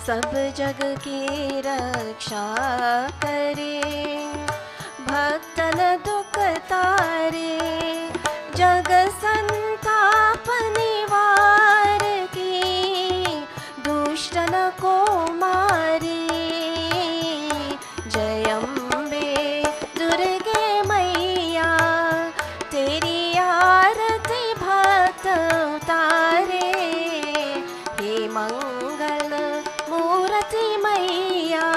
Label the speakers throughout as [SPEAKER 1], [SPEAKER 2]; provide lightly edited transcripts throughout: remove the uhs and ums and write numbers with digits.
[SPEAKER 1] सब जग की रक्षा करे, भक्तन दुख तारे, जग संताप निवार की, दुष्टन को मारे। जय अम्बे दुर्गे मैया, तेरी आरती भक्त उतारे। हे मंगल मूर्ति मैया,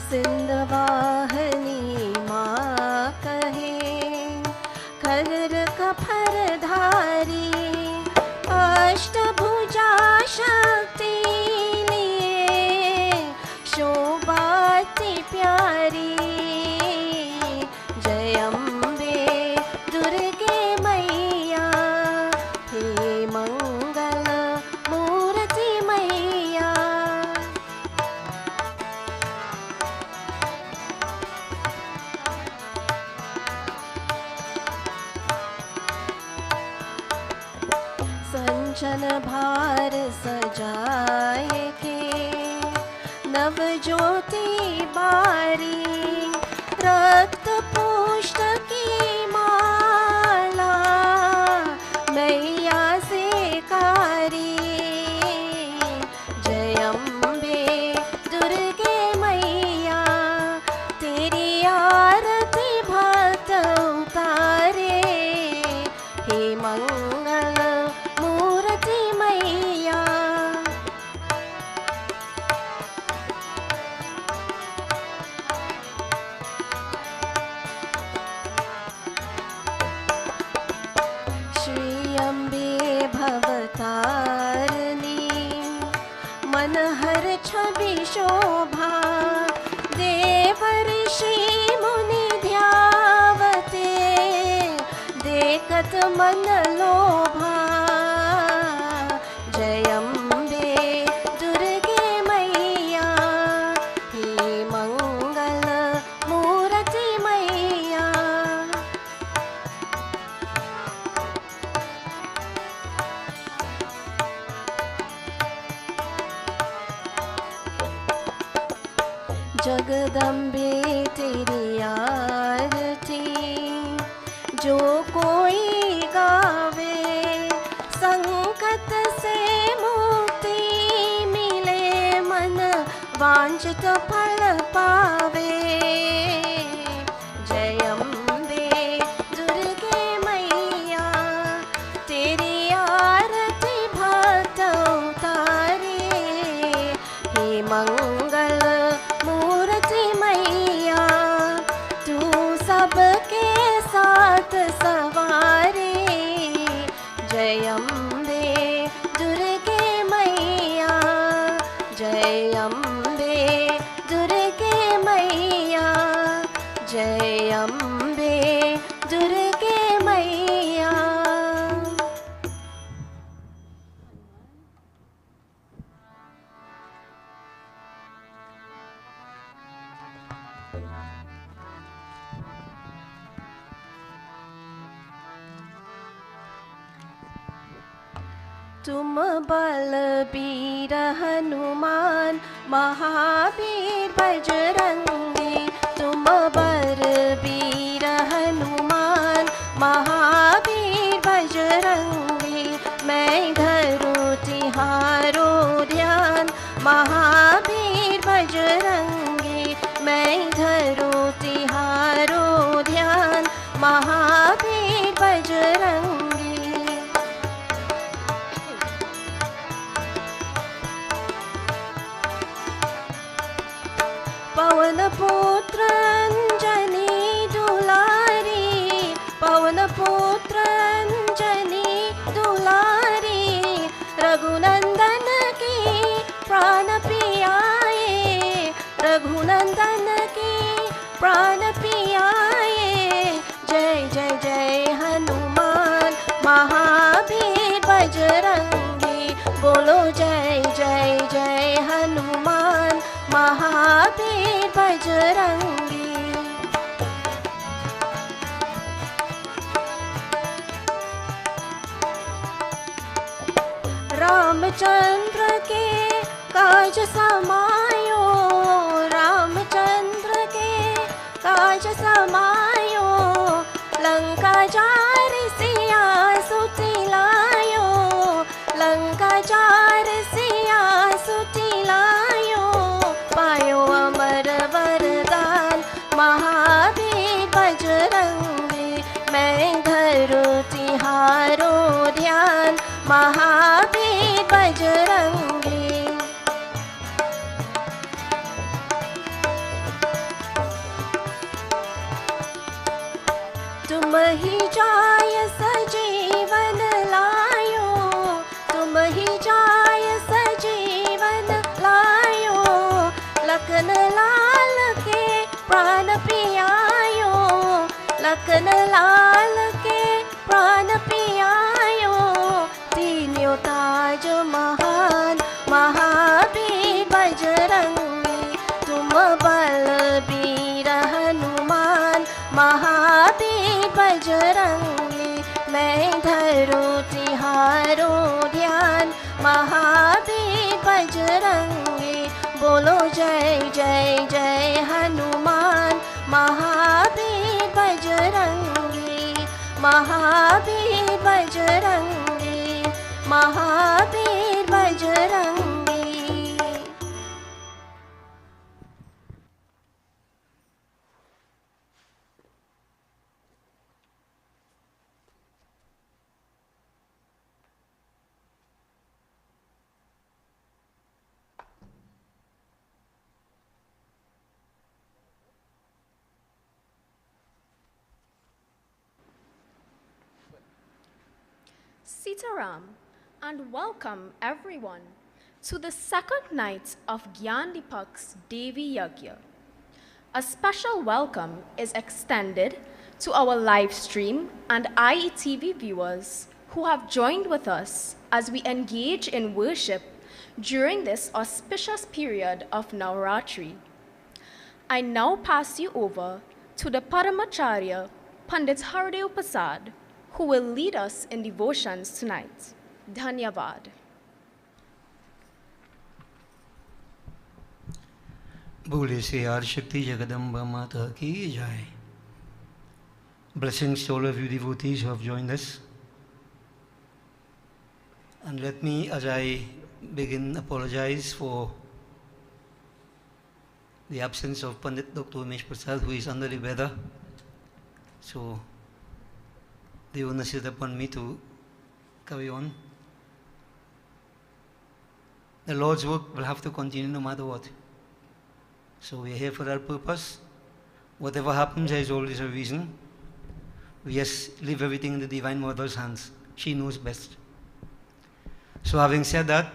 [SPEAKER 1] सिंधवाहिनी माँ कहे, खर कफर धारी, अष्टभुजा शक्ति लिए, शोभाती प्यारी। जय अम्बे दुर्गे मैया, हे मंगल मूर्ति मैया। संचन भार सजाए के, नव ज्योति बारी, रक्त पुष्ट की माला, मैया से कारी। जय अम्बे दुर्गे मैया, तेरी आरती भक्त उतारे। हे मंगल मूर्ति मैया, श्री अम्बे भवतारिणी, मनहर छवि शोभा, देव ऋषि मुनि ध्यावते, देखत मन लोभा। जय अम्बे दुर्गे मैया, हे मंगल मूर्ति मैया। जगदम्बे तेरी आरती, जो कोई गावे, संकट से मुक्ति मिले, मन वांछित फल पावे। जय अम्बे दुर्गे मैया, तेरी आरती भक्त उतारे। हे मंगल मूर्ति मैया, तू सबके साथ सवारे। जय अम्बे दुर्गे मैया, जय अम्बे दुर्गे मैया, जय अम्बे दुर्गे मैया। तुम बलबीर हनुमान, महावीर बजरंगी। तुम बलबीर हनुमान, महावीर बजरंगी। मैं धरूं तिहारो ध्यान, महावीर बजरंगी। मैं धरूं तिहारो ध्यान, महावीर बजरंगी। पवन पुत्र अंजनी दुलारी, पवन पुत्र अंजनी दुलारी। रघुनंदन की प्राण पियाए, रघुनंदन की प्राण पियाए। जय जय रामचंद्र के काज समायो, रामचंद्र के काज समायो, लंका जार सिया सुतिलायो, लंका जार सिया सुतिलायो, पायो अमर वरदान महावीर बजरंगी, मैं धरूं तिहारो ध्यान महावीर बजरंगी। तुम ही जाय सजीवन लायो, तुम ही जाय सजीवन लायो, लखन लाल के प्राण पियायो, लखन लाल के प्राण पियायो, तीनों ताज महान महावीर बजरंगी, तुम बलबीर हनुमान महावीर बजरंगी, मैं धरूं तिहारो ध्यान महावीर बजरंगी, बोलो जय जय जय Hanuman Mahavir Bajrangi, Mahavir Bajrangi, Mahavir Bajrangi.
[SPEAKER 2] Sitaram, and welcome everyone to the second night of Gyan Deepak's Devi Yagya. A special welcome is extended to our live stream and IETV viewers who have joined with us as we engage in worship during this auspicious period of Navratri. I now pass you over to the Paramacharya Pandit Haridev Prasad, who will lead us in devotions tonight. Dhanyavad.
[SPEAKER 3] बोले से यार शक्ति जगदम्बा माता की जय. Blessings to all of you devotees who have joined us. And let me, as I begin, apologize for the absence of Pandit Dr. Umesh Prasad, who is under the weather. So the onus is upon me to carry on. The Lord's work will have to continue no matter what. So we are here for that purpose. Whatever happens, there is always a reason. We just leave everything in the Divine Mother's hands. She knows best. So having said that,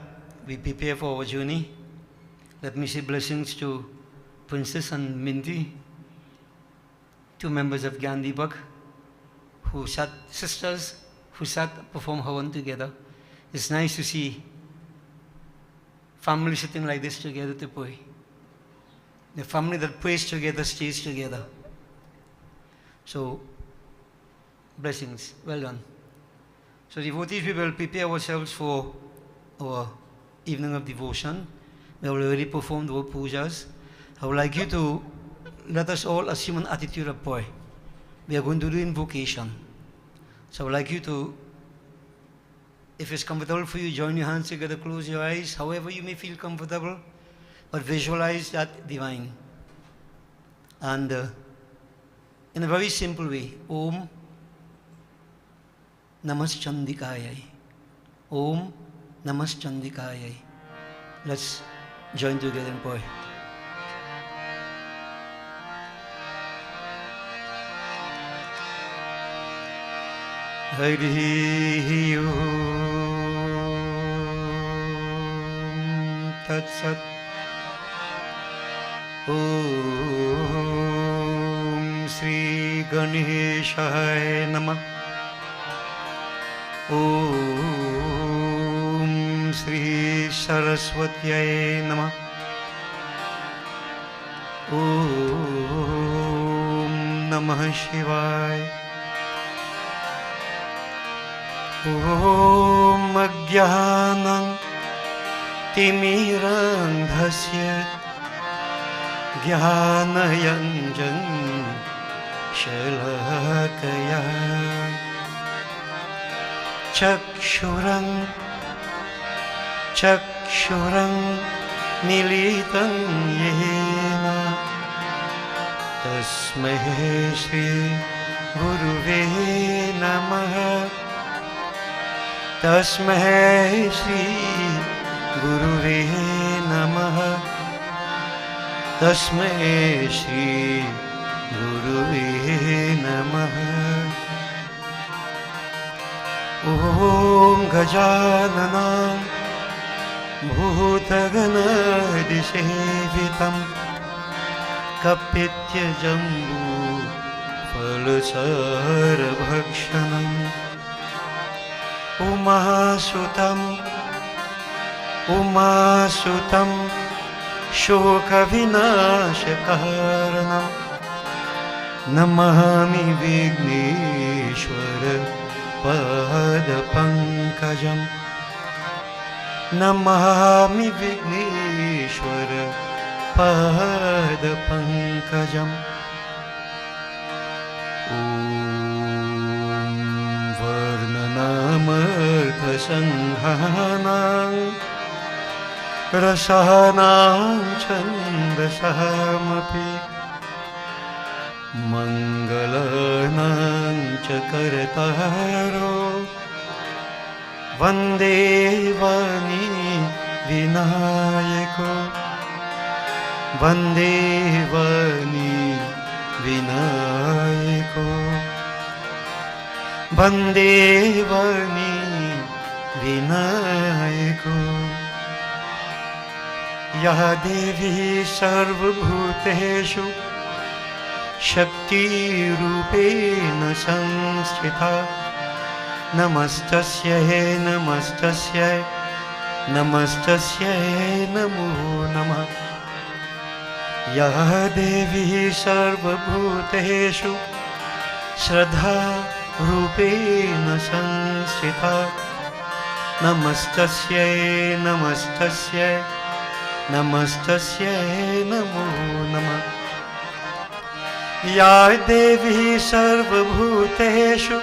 [SPEAKER 3] we prepare for our journey. Let me say blessings to Princess and Minty, two members of Gyan Deepak, sisters who sat perform Havan together. It's nice to see family sitting like this together to pray. The family that prays together stays together. So, blessings. Well done. So, devotees, we will prepare ourselves for our evening of devotion. We have already performed our pujas. I would like you to let us all assume an attitude of prayer. We are going to do invocation. So I would like you to, if it's comfortable for you, join your hands together, close your eyes, however you may feel comfortable, but visualize that divine. And in a very simple way, Om Namaschandikayai. Om Namaschandikayai. Let's join together in prayer. Hari Om Tat Sat. Om Sri Ganeshaya Namah. Om Sri Saraswatyaya Namah. Om Namah Shivaya. Om Ajnanam तिमिरान्धस्य ज्ञानयञ्जनं शलाकया चक्षुरं मिलितं येन तस्मै श्री गुरुवे नमः तस्मै श्री गुरुवे नमः तस्मै श्री गुरुवे नमः ॐ गजाननं भूतगणादिसेवितं कपित्यजम्बूफलसारभक्षणम् उमासुतं शोकविनाशकारणं नमामि विघ्नेश्वर पादपङ्कजं नमामि विघ्नेश्वर पादपङ्कजम् ॐ वर्णनामर्थसङ्घानां रसानां छन्दसामपि मङ्गलानां च कर्तारो वन्दे वाणी विनायको वन्दे वाणी विनायको वन्दे वाणी विनायको या देवी सर्वभूतेषु शक्तिरूपेण संस्थिता नमस्तस्यै नमस्तस्यै नमस्तस्यै नमो नमः या देवी सर्वभूतेषु श्रद्धारूपेण संस्थिता नमस्तस्यै नमस्तस्यै नमस्तस्यै नमो नमः या देवी सर्वभूतेषु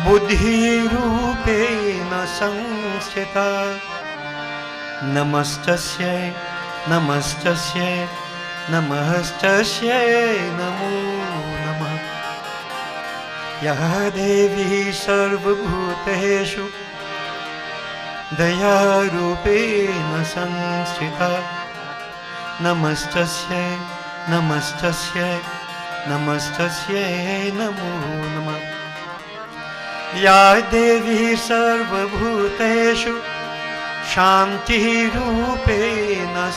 [SPEAKER 3] बुद्धिरूपेण संस्थिता नमस्तस्यै नमस्तस्यै नमस्तस्यै नमो नमः या देवी सर्वभूतेषु दयारूपेण संस्थिता नमस्तस्यै नमस्तस्यै नमस्तस्यै नमो नमः या देवी सर्वभूतेषु शान्तिरूपेण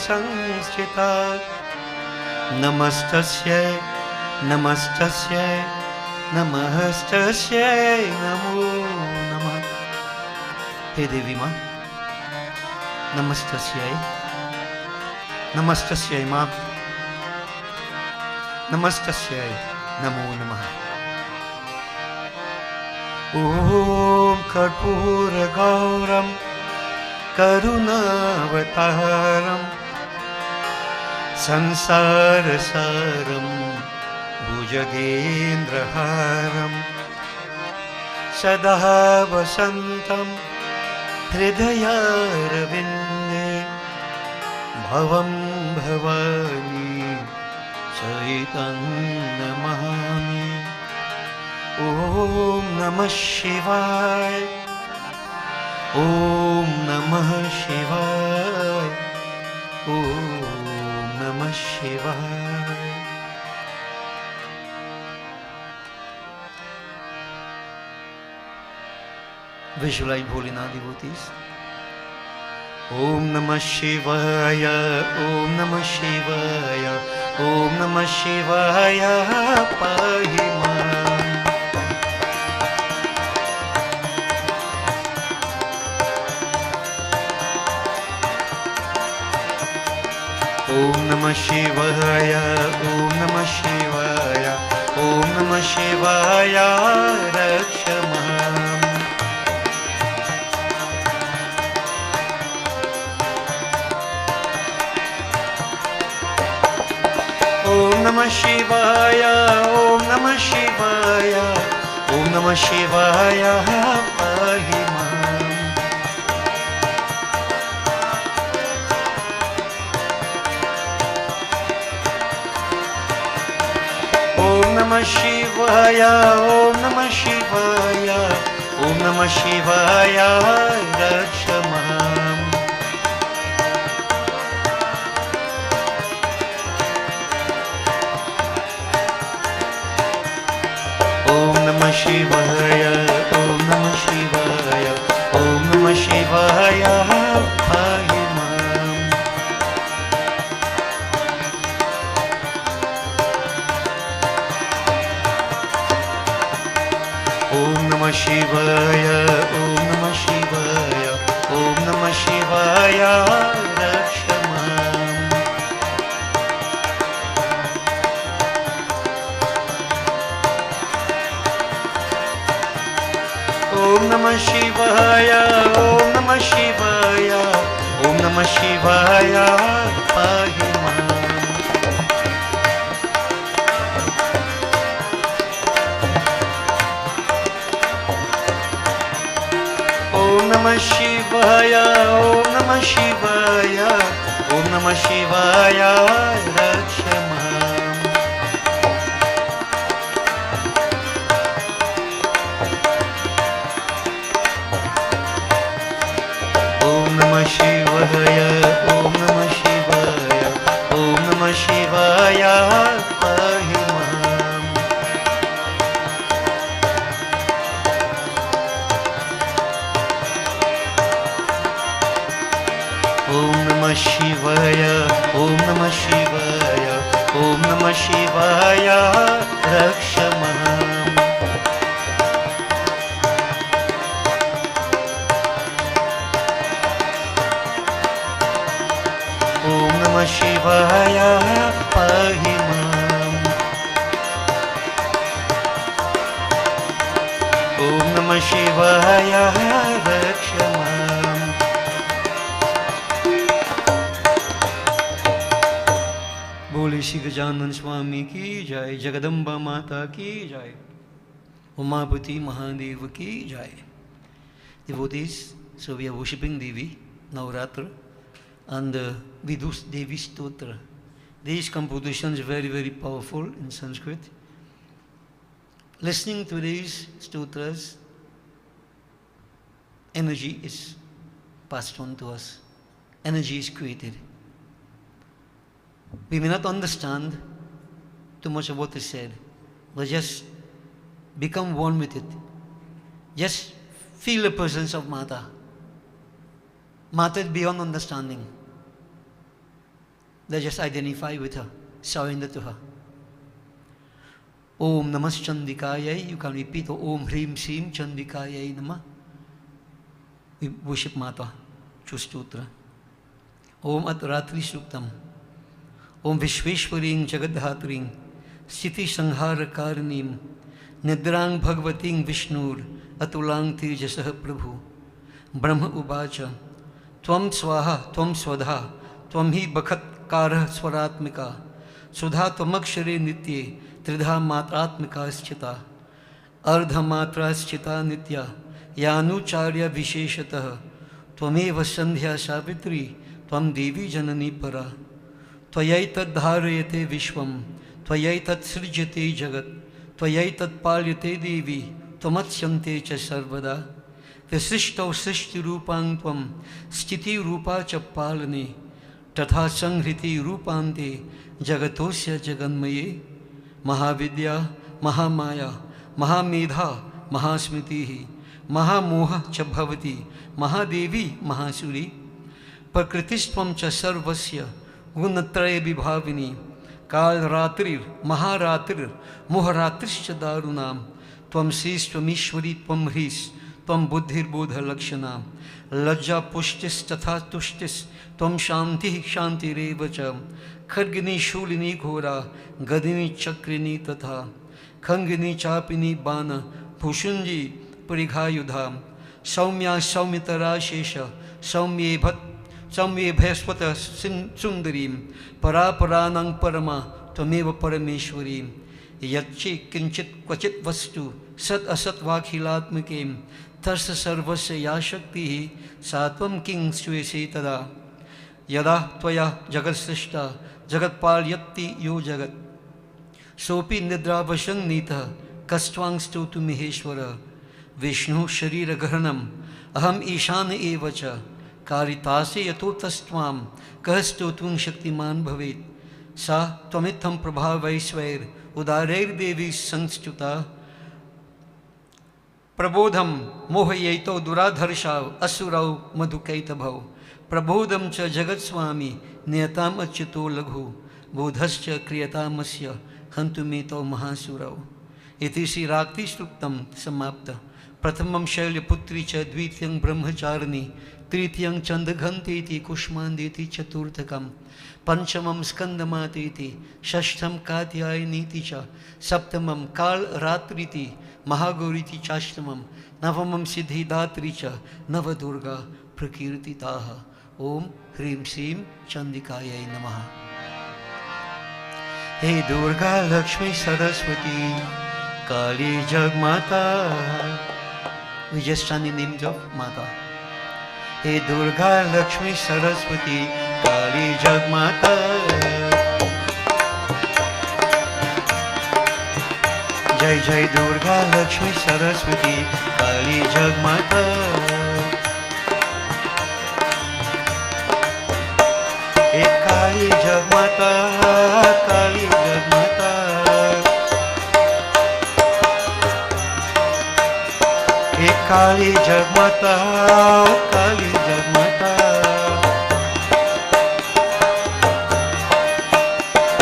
[SPEAKER 3] संस्थिता नमस्तस्यै नमस्तस्यै नमस्तस्यै नमो नमः हे देवी माँ नमस्तस्यै नमस्तस्यै माँ नमस्तस्यै नमो नमः ॐ कर्पूरगौरं करुणावतारं संसारसारं भुजगेन्द्रहारं सदा वसन्तं हृदयारविन्दे भवं भवानी सहितं नमामि ॐ नमः शिवाय ॐ नमः शिवाय ॐ नमः शिवाय Visualize Bholenath devotees. Om Namah Shivaya, Om Namah Shivaya, Om Namah Shivaya, Pahi Maan. Om Namah Shivaya, Om Namah Shivaya, Om Namah Shivaya, Rakshamam. Namah Shivaya, Om Namah Shivaya, Om Namah Shivaya, pahi mam. Om Namah Shivaya, Om Namah Shivaya, Om Namah Shivaya, raksha mam. Om Namah Shivaya, Om Namah Shivaya, Om Namah Shivaya, pahi mam. Om Namah Shivaya, Om Namah Shivaya, Om Namah Shivaya, raksha mam. Om Namah Shivaya, Om Namah Shivaya, Om Namah Shivaya, pahi mam. Om Namah Shivaya, Om Namah Shivaya, Om Namah Shivaya, raksha mam. Om Namah Shivaya, Om Namah Shivaya, Om Namah Shivaya, pahi mam. Om Namah Shivaya, Om Namah Shivaya, Om Namah Shivaya, raksha mam. Om Namah Shivaya, pahi mam. Om Namah Shivaya, raksha mam. बोले श्री गजानन स्वामी की जय, जगदम्बा माता की जय, उमापति महादेव की जय. Devotees, so we are worshipping Devi, Navratra, and we do Devi Stotra. These compositions are very, very powerful in Sanskrit. Listening to these stotras, energy is passed on to us. Energy is created. We may not understand too much of what is said, but just become one with it. Just feel the presence of Mata. Mata is beyond understanding. They just identify with her, surrender to her. Om Namas Chandikayai, you can repeat Om Hrim Sim Chandikayai Namah. We worship Mata, Chustutra. Om At Ratri Suktam. Om Vishveshwaring Jagadhatring, Sthiti Sanghara Karnim, Nidrang Bhagavating Vishnur, Atulang Tejasah Prabhu, Brahma Ubacha, Tvam Swaha, Tvam Swadha, Tvam Hi Bhakat Karah Swaratmika, Sudha Tvamakshare Nitye, Tridha Matratmika Schita, Ardha Matra Schita Nitya, Yanucharya Visheshatah, Tvameva Sandhya Savitri, Tvam Devi Janani Para. Tvayaitat dharayate vishvam, Tvayaitat srijate jagat, Tvayaitat palyate devi, Tvamatsyante cha sarvada, Visishtau srishti rupang tvam, Sthiti rupa cha palane, Tatha sangriti rupante, Jagatosya jaganmaye, Mahavidya, Mahamaya, Mahamedha, Mahasmitihi, Mahamoha cha bhavati, Mahadevi, Mahasuri, Prakristvam cha sarvasya, Gunatraya Vibhavini, Kal Ratrir, Maharatrir, Muharatrischa Darunam, Tvam Sis, Tvam Ishwari, Tvam Hris, Tvam Buddhir Bodha Lakshanam, Lajja Pushtis Tatha Tushtis, Tvam Shanti Shanti Revacha, Khargini Shulini Ghora, Gadini Chakrini Tatha, Khangini Chapini Bana, Bhushunji Parighayudham, Saumya Saumitara Shesha, Saumye Bhat Samye Bhespata Sundarim, Paraparanang Parama, त्वमेव परमेश्वरी यच्चे किंचित क्वचित वस्तु सत असत वाखिलात्मके तस्य सर्वस्य या शक्ति सात्वं किं स्वेसे तदा यदा त्वया जगत् सृष्टा जगत्पालयति यो जगत् सोपि निद्रावशं नीतः कस्त्वां स्तोतु महेश्वर विष्णु शरीरग्रहणम् अहम ईशान एव च कारितासे यतोतस्त्वां कः स्तोतुं शक्तिमान् भवेत् सा त्वमित्थं प्रभावैश्वैर् उदारैर्देवी संस्तुता प्रबोधम मोहयैतो दुराधर्षाव असुरौ मधुकैतभौ प्रबोधम च जगत्स्वामी नियताम अच्युतो लघु बोधश्च क्रियतामस्य हन्तु मे तौ महासुरौ इति श्रीराक्तिसूक्तं समाप्त प्रथमं शैलपुत्री च द्वितीयं ब्रह्मचारिणी तृतीयं चन्द्रघन्तेति कुष्माण्डेति चतुर्थकं पंचमं स्कंदमातेति षष्ठं कात्यायनीति च सप्तमं कालरात्रिति महागौरीति चाष्टमं नवमं सिद्धिदात्री च नवदुर्गा प्रकीर्तिताः। ओम ह्रीं श्रीं चंडिकायै नमः। हे दुर्गा लक्ष्मी सरस्वती काली जगमाता, we just chant the names of Mata. हे दुर्गा लक्ष्मी सरस्वती काली जगमाता, जय जय दुर्गा लक्ष्मी सरस्वती काली जगमाता। हे काली जगमाता, काली जगमाता, हे काली जगमाता, काली जगमाता।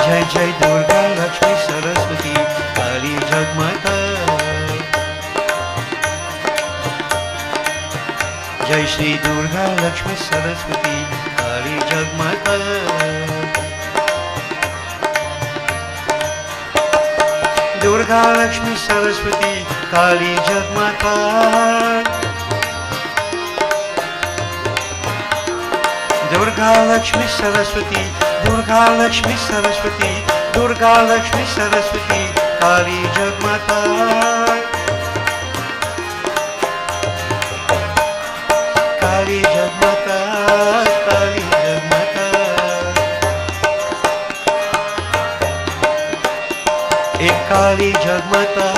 [SPEAKER 3] जय जय दुर्गा लक्ष्मी सरस्वती काली जगमाता, जय श्री दुर्गा लक्ष्मी सरस्वती काली जगमाता। दुर्गा लक्ष्मी सरस्वती काली जगमाता, दुर्गा लक्ष्मी सरस्वती, दुर्गा लक्ष्मी सरस्वती, दुर्गा लक्ष्मी सरस्वती काली जगमाता। काली जगमाता, काली जगमाता, एक काली जगमाता,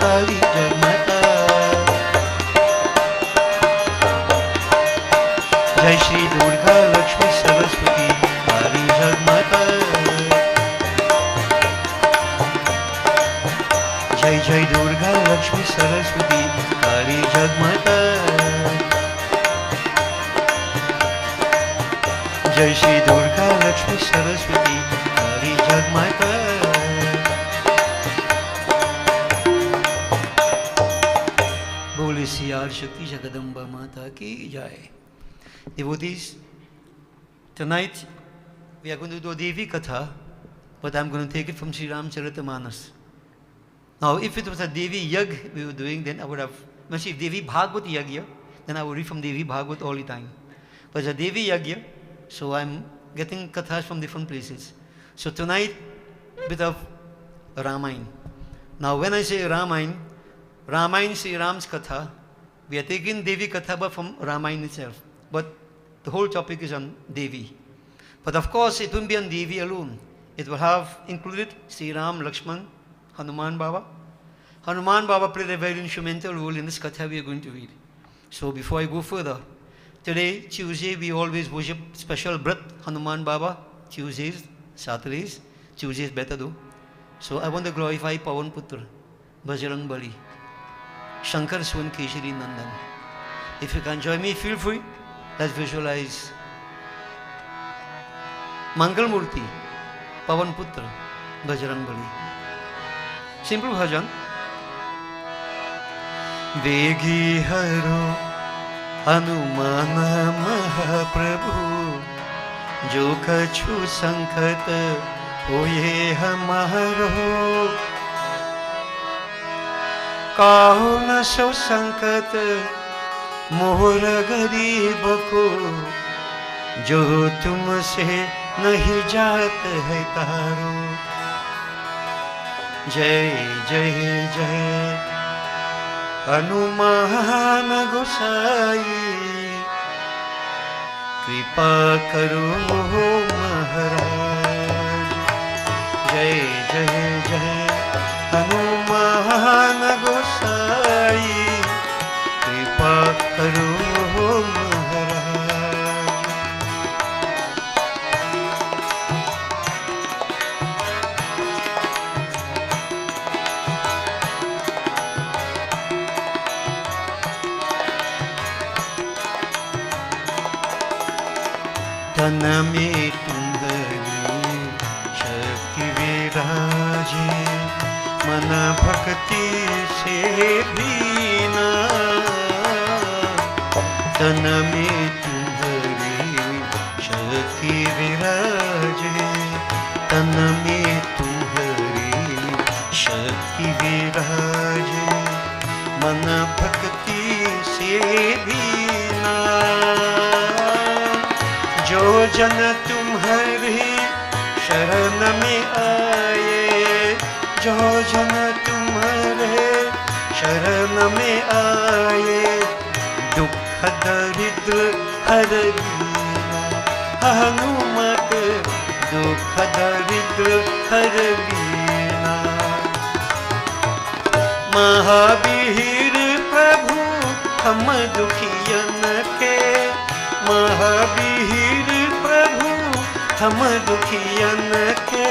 [SPEAKER 3] काली जगमाता। जय श्री दुर्गा लक्ष्मी सरस्वती काली जगमाता, जय जय दुर्गा लक्ष्मी सरस्वती काली जगमाता। जय श्री दुर्गा लक्ष्मी सरस्वती काली जगमाता। बोले सियार शक्ति जगदम्बा माता की जय। Devotees, tonight we are going to do a Devi Katha, but I'm going to take it from Sri Ramcharitamanas. Now, if it was a Devi Yagya we were doing, then I would have, if Devi Bhagavad Yagya, then I would read from Devi Bhagavad all the time. But it's a Devi Yagya, so I'm getting kathas from different places. So tonight, a bit of Ramayana. Now, when I say Ramayana, Ramayana Sri Ram's Katha, we are taking Devi Katha but from Ramayana itself. But the whole topic is on Devi. But of course, it won't be on Devi alone. It will have included Sri Ram, Lakshman, Hanuman Baba. Hanuman Baba played a very instrumental role in this Katha we are going to read. So before I go further, today, Tuesday, we always worship special Brat Hanuman Baba. Tuesdays, Saturdays. Tuesdays better though. So I want to glorify Pawan Putra, Bajrang Bali, Shankar Swan Keshari Nandan. If you can join me, feel free. Let's visualize Mangal Murti, Pawan Putra, Bajrang Bali. Simple bhajan. Vegi haro Hanuman Mahaprabhu, jo kachu sankat hoye hamaro, kaho na so sankat मोर गरीब को जो तुमसे नहीं जात है तारो। जय जय जय हनुमान गोसाई, कृपा करो महाराज। जय जय जय हनुमान गोसाई, कृपा करो महाराज। तन में तुम्हारी शक्ति विराजे, मन भक्ति से भीना। तन में तुम्हारी शक्ति विराजे, तन में तुम्हारी शक्ति विराजे, मन भक्ति से भीना। जो जन तुम्हारी शरण में आए, जो जन तुम्हारे शरण में आए, दुख दरिद्र हर लीना। हनुमत दुख दरिद्र हर लीना। महावीर प्रभु हम दुखियन के, महावीर प्रभु हम दुखियन के,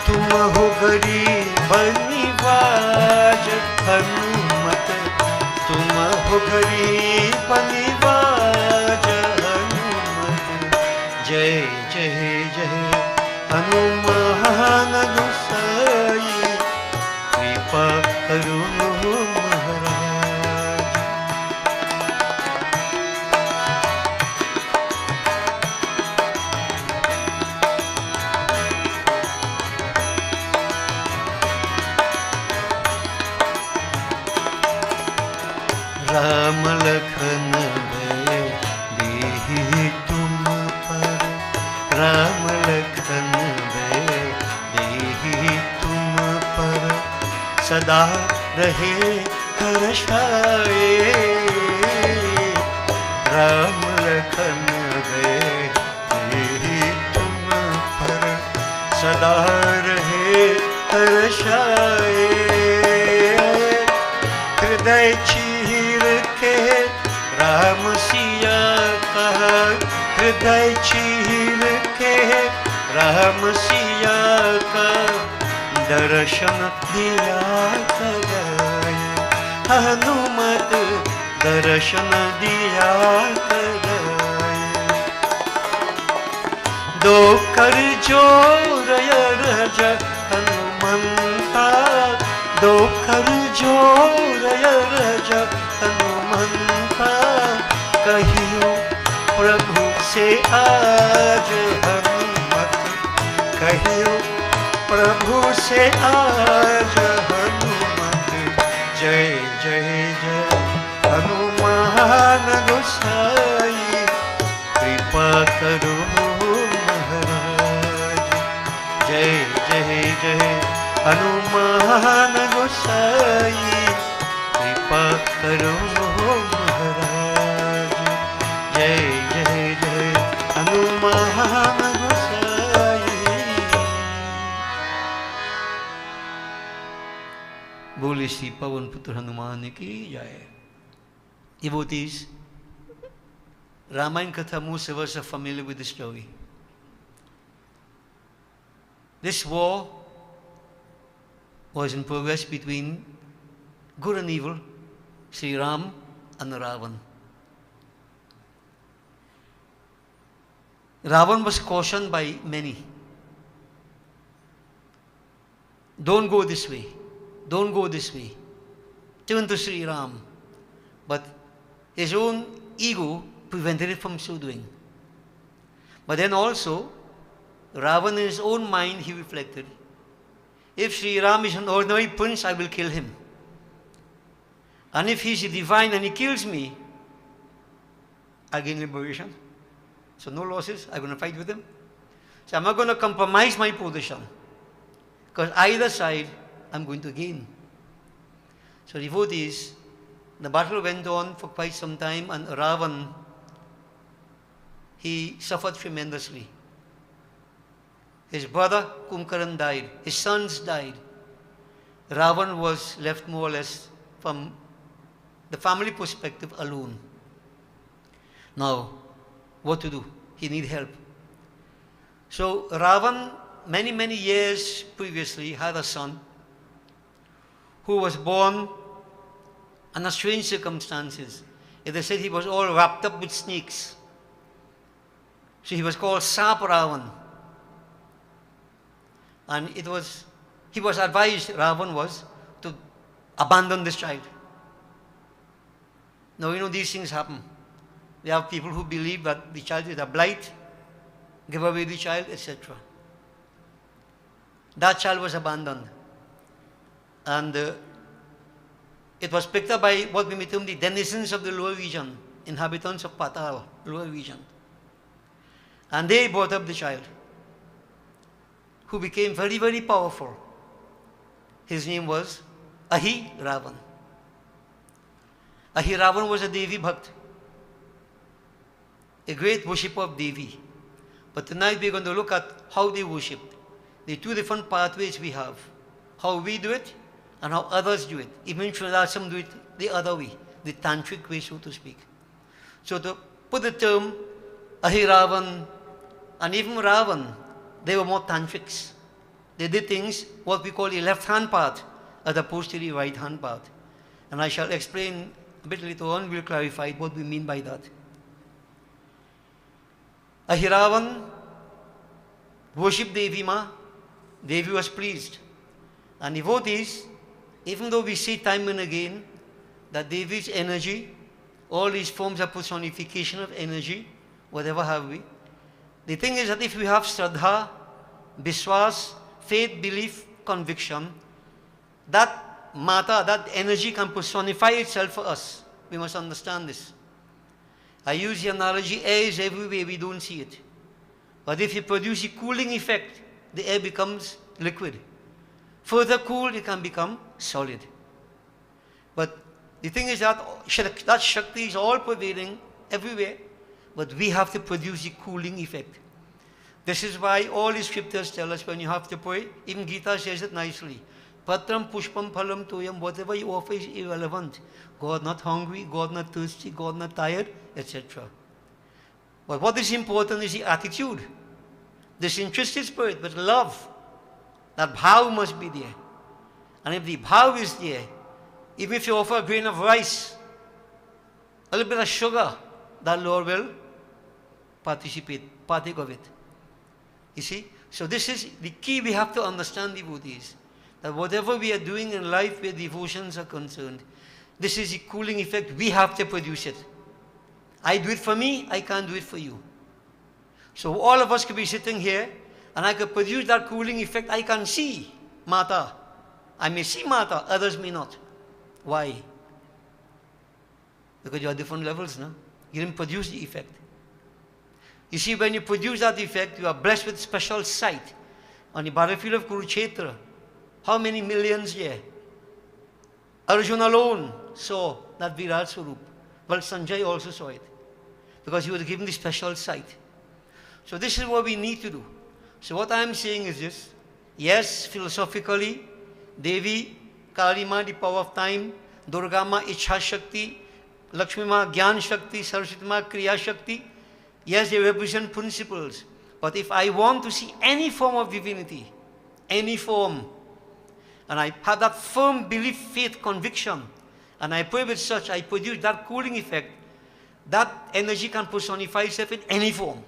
[SPEAKER 3] तुम हो गरीब निवाज। हनुमत तुम हो गरीब निवाज हनुमत। जय जय जय हनुमान गोसाई, कृपा करो महाराज। राम लखन भय देहि तुम पर, राम लखन भय देहि तुम पर, सदा रहे हर्षाए। राम लखन भय देहि तुम पर, सदा रहे हर्षाए। हृदय चीर के राम सिया का, हृदय चीर के राम सिया का, दर्शन दिया कराए। हनुमत दर्शन दिया कराए। दो कर जोर रज हनुमंता, दो कर जोर रज हनुमंता, कहियो प्रभु से आज हनुमत, कहियो प्रभु से आज हनुमत। जय जय जय हनुमान गोसाई, कृपा करो महाराज। जय जय जय हनुमान गोसाई, कृपा करो महाराज। जय जय जय हनुमान गोसाई। बोले श्री पवन पुत्र हनुमान की जय। Devotees, Ramayana Katha, most of us are familiar with the story. This war was in progress between good and evil, Sri Ram and Ravan. Ravan was cautioned by many. Don't go this way. Don't go this way. Turn to Sri Ram. But his own ego prevented it from so doing. But then also, Ravan in his own mind, he reflected, if Sri Ram is an ordinary prince, I will kill him. And if he is a divine and he kills me, I gain liberation. So no losses, I'm going to fight with him. So I'm not going to compromise my position, because either side I'm going to gain. So devotees, the battle went on for quite some time, and Ravan, he suffered tremendously. His brother Kumkaran died, his sons died. Ravan was left more or less from the family perspective alone. Now, what to do? He needed help. So Ravan, many years previously, had a son who was born under strange circumstances. They said he was all wrapped up with snakes. So he was called Sap Ravan. And he was advised, Ravan was, to abandon this child. Now, these things happen. There are people who believe that the child is a blight, give away the child, etc. That child was abandoned. And it was picked up by what we may term the denizens of the lower region, inhabitants of Patal, lower region. And they brought up the child, who became very powerful. His name was Ahi Ravan. Ahi Ravan was a Devi Bhakt, a great worshipper of Devi. But tonight we're going to look at how they worshipped. The two different pathways we have. How we do it and how others do it. Even Sridharsam do it the other way, the tantric way, so to speak. So to put the term Ahi Ravan and even Ravan, they were more tantrics. They did things, what we call the left-hand path, as opposed to the right-hand path. And I shall explain a bit later on, we'll clarify what we mean by that. Ahi Ravan worshipped Devi Ma. Devi was pleased. And devotees, even though we see time and again that Devi's energy, all these forms of personification of energy, whatever have we, the thing is that if we have Shraddha, Vishwas, faith, belief, conviction, that Mata, that energy can personify itself for us. We must understand this. I use the analogy, air is everywhere, we don't see it. But if you produce a cooling effect, the air becomes liquid. Further cooled, it can become solid. But the thing is that Shakti is all pervading everywhere, but we have to produce the cooling effect. This is why all the scriptures tell us when you have to pray, even Gita says it nicely. Patram, Pushpam, Phalam, Toyam, whatever you offer is irrelevant. God not hungry, God not thirsty, God not tired, etc. But what is important is the attitude. Disinterested spirit with love. That bhav must be there. And if the bhav is there, even if you offer a grain of rice, a little bit of sugar, that Lord will partake of it. You see? So this is the key we have to understand, devotees. That whatever we are doing in life where devotions are concerned, this is the cooling effect. We have to produce it. I do it for me, I can't do it for you. So all of us could be sitting here, and I could produce that cooling effect. I can see Mata. I may see Mata, others may not. Why? Because you are different levels, no? You didn't produce the effect. You see, when you produce that effect, you are blessed with special sight. On the battlefield of Kurukshetra, how many millions there? Arjuna alone saw that Virat Swarup. Well, Sanjay also saw it, because he was given the special sight. So this is what we need to do. So what I am saying is this. Yes, philosophically, Devi, Kali Ma, the power of time, Durga Ma, Ichha Shakti, Lakshmi Ma, Gyan Shakti, Saraswati Ma, Kriya Shakti. Yes, they represent principles. But if I want to see any form of divinity, any form, and I have that firm belief, faith, conviction, and I pray with such, I produce that cooling effect, that energy can personify itself in any form.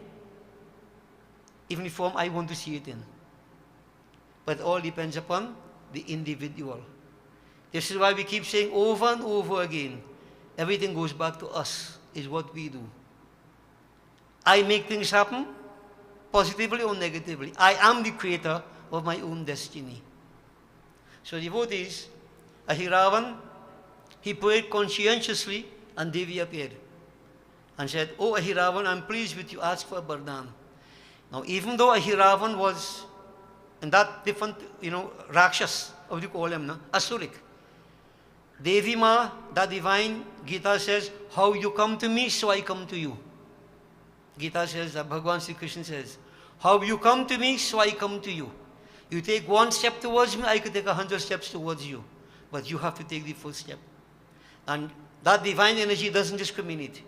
[SPEAKER 3] Even the form I want to see it in. But it all depends upon the individual. This is why we keep saying over and over again, everything goes back to us, is what we do. I make things happen, positively or negatively. I am the creator of my own destiny. So devotees, Ahi Ravan, he prayed conscientiously, and Devi appeared and said, "Oh Ahi Ravan, I'm pleased with you, ask for a Vardhan." Now, even though Ahiravan was in that different, Rakshas, how do you call him, no? Asuric. Devi Ma, that divine, Gita says, how you come to me, so I come to you. Gita says, Bhagavan Sri Krishna says, how you come to me, so I come to you. You take one step towards me, I could take 100 steps towards you. But you have to take the first step. And that divine energy doesn't discriminate.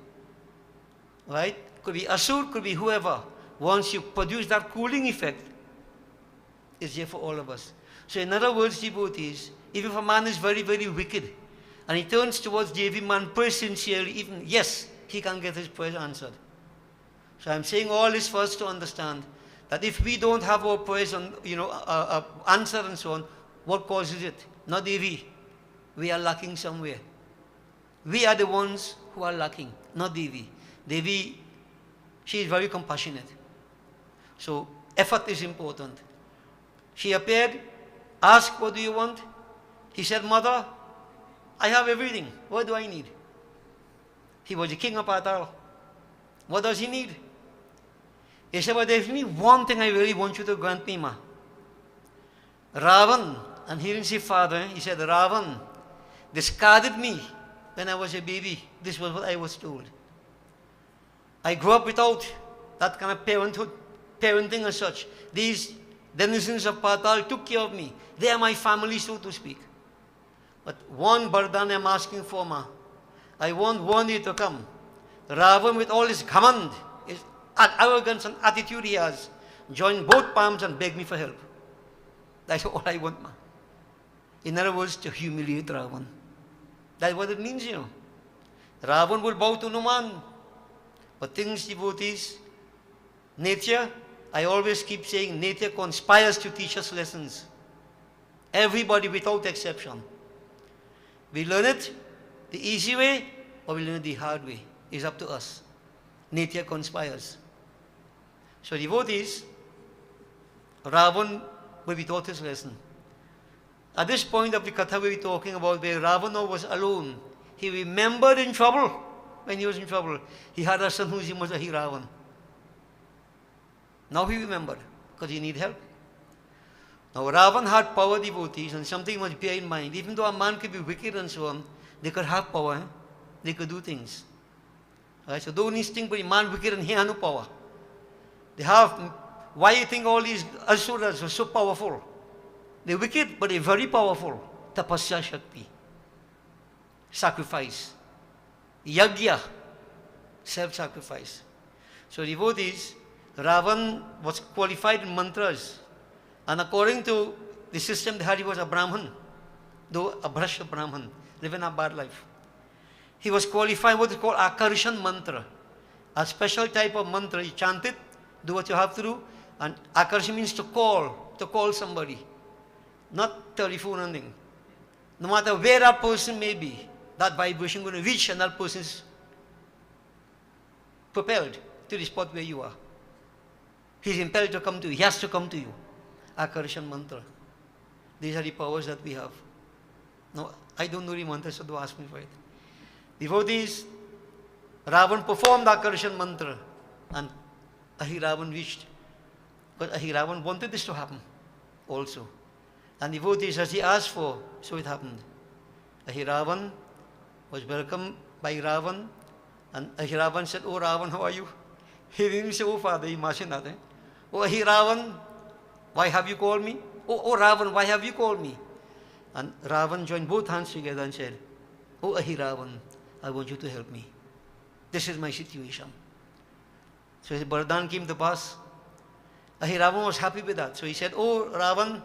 [SPEAKER 3] Right? Could be Asur, could be whoever. Once you produce that cooling effect, it's there for all of us. So in other words, devotees, even if a man is very, very wicked, and he turns towards Devi Man prays sincerely, even, yes, he can get his prayers answered. So I'm saying all this for us to understand that if we don't have our prayers answered and so on, what causes it? Not Devi. We are lacking somewhere. We are the ones who are lacking, not Devi. Devi, she is very compassionate. So effort is important. She appeared, asked, what do you want? He said, Mother, I have everything. What do I need? He was the king of Patal. What does he need? He said, well, there's only one thing I really want you to grant me, Ma. Ravan, and he didn't say father, he said, Ravan discarded me when I was a baby. This was what I was told. I grew up without that kind of parenting as such. These denizens of Patal took care of me. They are my family, so to speak. But one Bardhan I'm asking for, Ma. I want one day to come. Ravan, with all his command, his arrogance and attitude he has, join both palms and beg me for help. That's all I want, Ma. In other words, to humiliate Ravan. That's what it means, Ravan will bow to no man. But things, devotees, nature, I always keep saying, nature conspires to teach us lessons. Everybody without exception. We learn it the easy way or we learn it the hard way. It's up to us. Nature conspires. So devotees, Ravan will be taught his lesson. At this point of the Katha we were talking about where Ravana was alone, he remembered in trouble, when he was in trouble, he had a son whose name was Ahiravan. Now he remembered, because he needed help. Now Ravan had power, devotees, and something you must bear in mind. Even though a man could be wicked and so on, they could have power. They could do things. Right? So don't think but a man wicked and he has no power. They have, why you think all these asuras are so powerful? They're wicked, but they're very powerful. Tapasya Shakti. Sacrifice. Yagya. Self-sacrifice. So devotees, Ravan was qualified in mantras. And according to the system they had, he was a Brahman. Though a Brahma Brahman, living a bad life. He was qualified what is called Akarshan mantra. A special type of mantra. You chant it, do what you have to do. And Akarshan means to call somebody. Not telephone and thing. No matter where that person may be, that vibration is going to reach and that person is propelled to the spot where you are. He's impelled to come to you. He has to come to you. Akarshan mantra. These are the powers that we have. No, I don't know the mantra, so don't ask me for it. Devotees, Ravan performed Akarshan mantra and Ahiravan reached. But Ahiravan wanted this to happen also. And devotees, as he asked for, so it happened. Ahiravan was welcomed by Ravan, and Ahiravan said, "Oh Ravan, how are you?" He didn't say, "Oh Father," he mentioned that. "Oh Ahiravan, why have you called me? Oh Ravan, why have you called me?" And Ravan joined both hands together and said, "Oh Ahiravan, I want you to help me. This is my situation." So his Bardhan came to pass. Ahiravan was happy with that. So he said, "Oh Ravan,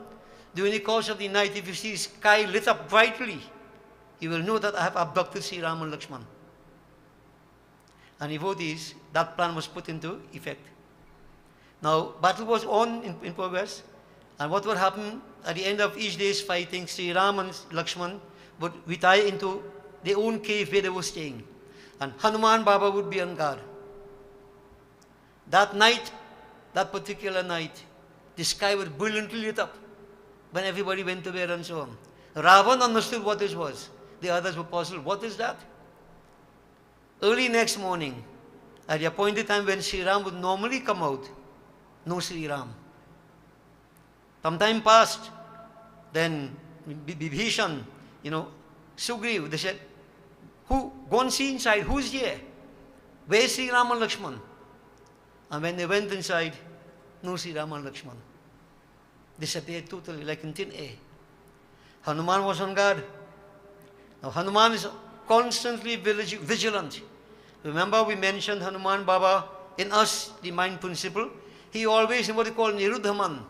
[SPEAKER 3] during the course of the night, if you see the sky lit up brightly, you will know that I have abducted Sri Ram and Lakshman." And devotees, that plan was put into effect. Now, battle was on in progress. And what would happen at the end of each day's fighting, Sri Ram and Lakshman would retire into their own cave where they were staying. And Hanuman Baba would be on guard. That night, that particular night, the sky was brilliantly lit up when everybody went to bed and so on. Ravan understood what this was. The others were puzzled. What is that? Early next morning, at the appointed time when Sri Ram would normally come out, no Sri Ram. Some time passed, then Vibhishan, Sugriv, they said, go and see inside, who's here? Where's Sri Ram and Lakshman? And when they went inside, no Sri Ram and Lakshman. Disappeared totally, like in thin air. Hanuman was on guard. Now Hanuman is constantly vigilant. Remember we mentioned Hanuman Baba in us, the mind principle. He always in what we call Niruddhaman,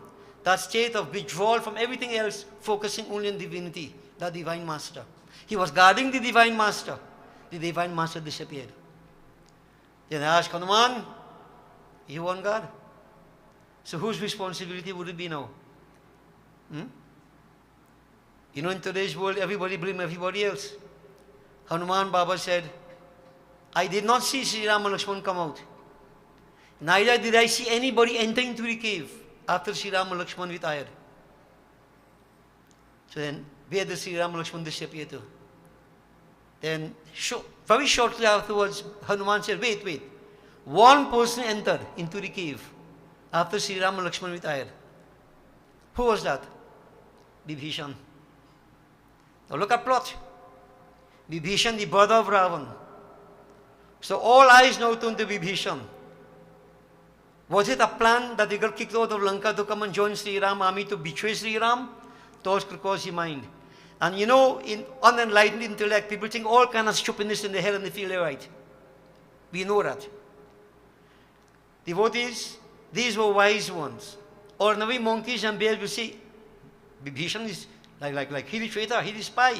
[SPEAKER 3] that state of withdrawal from everything else, focusing only on divinity, the Divine Master. He was guarding the Divine Master. The Divine Master disappeared. Then I asked Hanuman, you on guard? So whose responsibility would it be now? In today's world, everybody blame everybody else. Hanuman Baba said, I did not see Sri Ram and Lakshman come out. Neither did I see anybody enter into the cave after Sri Ram and Lakshman retired. So then, where did Sri Ram and Lakshman disappear to? Then, very shortly afterwards, Hanuman said, wait. One person entered into the cave after Sri Ram and Lakshman retired. Who was that? Vibhishan. Now look at plot. Vibhishan, the brother of Ravan. So all eyes now turned to Vibhishan. Was it a plan that he got kicked out of Lanka to come and join Sri Ram army to betray Sri Ram? Thoughts could cross your mind. And in unenlightened intellect, people think all kind of stupidness in the head and they feel they're right. We know that. Devotees, these were wise ones. Ordinary monkeys and bears will say, Vibhishan is like he the traitor, he the spy.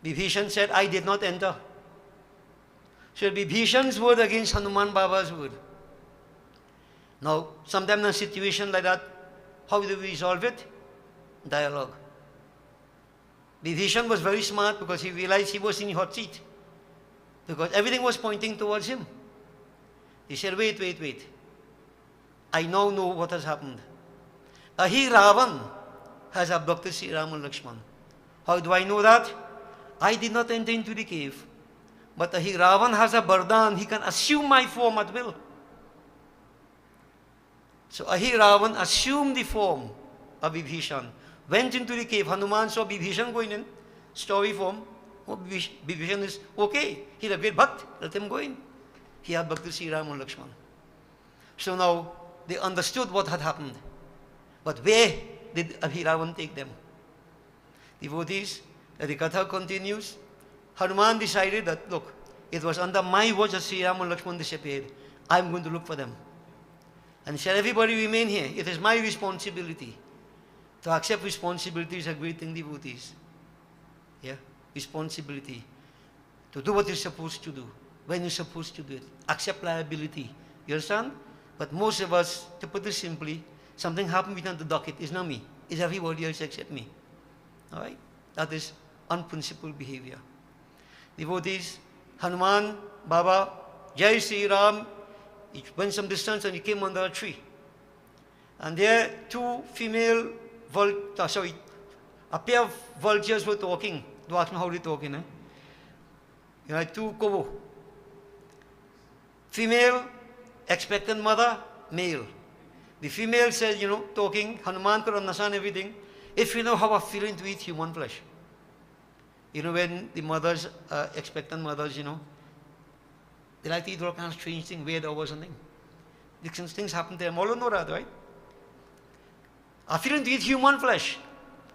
[SPEAKER 3] Vibhishan said, I did not enter. So Vibhishan's word against Hanuman Baba's word. Now, sometimes in a situation like that, how do we resolve it? Dialogue. Vibhishan was very smart because he realized he was in the hot seat. Because everything was pointing towards him. He said, wait. I now know what has happened. Ravan has abducted Sri Ram and Lakshman. How do I know that? I did not enter into the cave. But Ravan has a Bardhan. He can assume my form at will. So Ravan assumed the form of Vibhishan. Went into the cave. Hanuman saw Vibhishan going in. Story form. Vibhishan is okay. He's a great bhakt. Let him go in. He abducted Sri Ram and Lakshman. So now they understood what had happened. But where did Ravan take them? Devotees, the Katha continues. Hanuman decided that, look, it was under my watch that Sri Ram and Lakshman disappeared. I'm going to look for them. And he said, everybody remain here. It is my responsibility. To accept responsibility is a great thing, devotees. Yeah? Responsibility. To do what you're supposed to do. When you're supposed to do it. Accept liability. You understand? But most of us, to put it simply, something happened within the docket. It's not me. It's everybody else except me. Alright? That is unprincipled behavior. Devotees, Hanuman, Baba, Jai Sri Ram, he went some distance and he came under a tree. And there, a pair of vultures were talking. Don't ask me how they're talking, two kobo. Female, expectant mother, male. The female says, talking, Hanuman could understand everything. If you know how a feeling to eat human flesh. When the mothers, expectant mothers, they like to eat all kinds of strange things, weird or something. These things happen to them. All know that, right? A feeling to eat human flesh.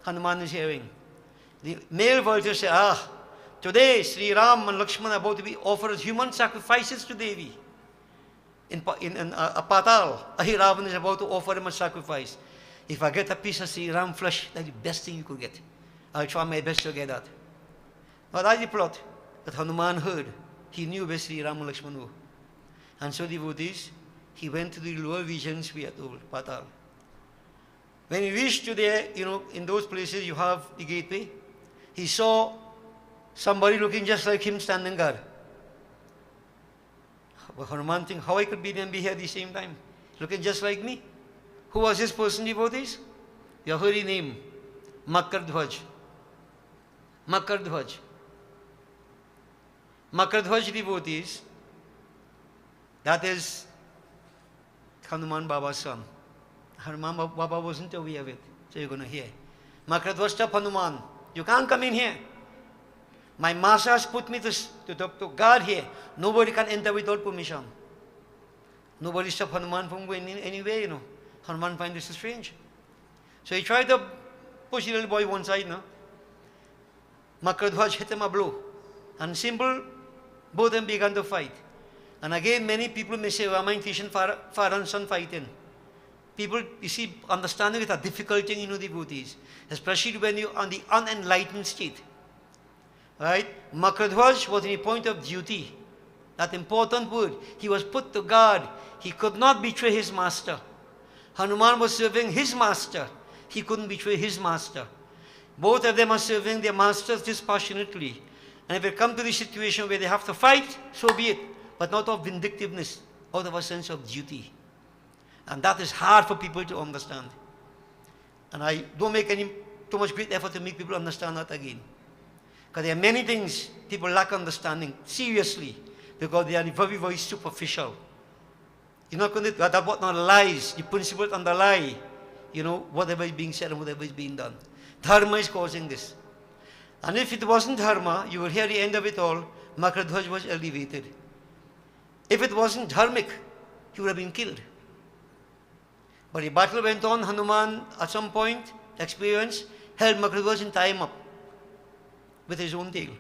[SPEAKER 3] Hanuman is hearing. The male vulture say, today Sri Ram and Lakshman are about to be offered human sacrifices to Devi. In Patal, Ravan is about to offer him a sacrifice. If I get a piece of Sri Ram flesh, that's the best thing you could get. I'll try my best to get that. But that's the plot that Hanuman heard. He knew where Sri Ram and Lakshman were. And so, devotees, he went to the lower regions, we are told, Patal. When he reached to there, in those places you have the gateway. He saw somebody looking just like him standing guard. But Hanuman thinks, how I could be there and be here at the same time? Looking just like me. Who was this person, devotees? You have heard his name. Makardhwaj. Makardhwaj. Makardhwaj, devotees, that is Hanuman Baba's son. Hanuman Baba wasn't aware of it. So you're going to hear. Makradhwaj, stop Hanuman. You can't come in here. My master has put me to guard here. Nobody can enter without permission. Nobody stopped Hanuman from going anywhere, you know. Hanuman find this strange. So he tried to push the little boy one side, no? Makradhwaj hit him a blow. And simple, both of them began to fight. And again, many people may say, Rama and Krishna, father and son fighting. People, you see, understanding it a difficult thing, you know, devotees. Especially when you're on the unenlightened state. Right? Makradhwaj was in a point of duty. That important word. He was put to guard. He could not betray his master. Hanuman was serving his master. He couldn't betray his master. Both of them are serving their masters dispassionately. And if it comes to the situation where they have to fight, so be it. But not of vindictiveness, out of a sense of duty. And that is hard for people to understand. And I don't make too much great effort to make people understand that again. Because there are many things people lack understanding, seriously, because they are very, very superficial. You're not going to, that's what not lies, the principles underlie, you know, whatever is being said and whatever is being done. Dharma is causing this. And if it wasn't dharma, you will hear the end of it all, Makradhwaj was elevated. If it wasn't dharmic, he would have been killed. But the battle went on. Hanuman, at some point, experience, held Makradhwaj and tie him up with his own tail.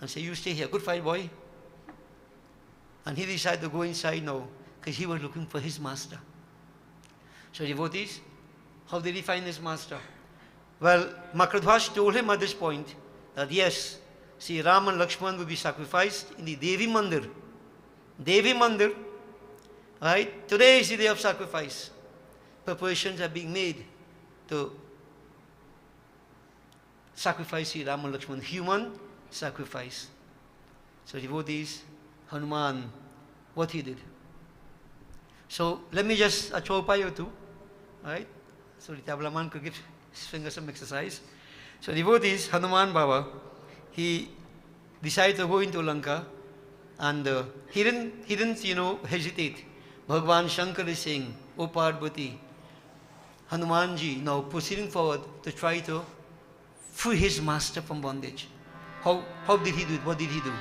[SPEAKER 3] And said, you stay here. Good fight, boy. And he decided to go inside now, because he was looking for his master. So devotees, how did he find his master? Well, Makradhwaj told him at this point that yes, see, Ram and Lakshman will be sacrificed in the Devi Mandir. Devi Mandir, right? Today is the day of sacrifice. Preparations are being made to sacrifice Sri Ram and Lakshman, human sacrifice. So devotees, Hanuman, what he did. So let me just a chaupai or two, right? So the tablaman could give his fingers some exercise. So devotees, Hanuman Baba, he decided to go into Lanka, and he didn't, you know, hesitate. Bhagwan Shankar is saying, O Parvati, Hanumanji now proceeding forward to try to free his master from bondage. How did he do it? What did he do?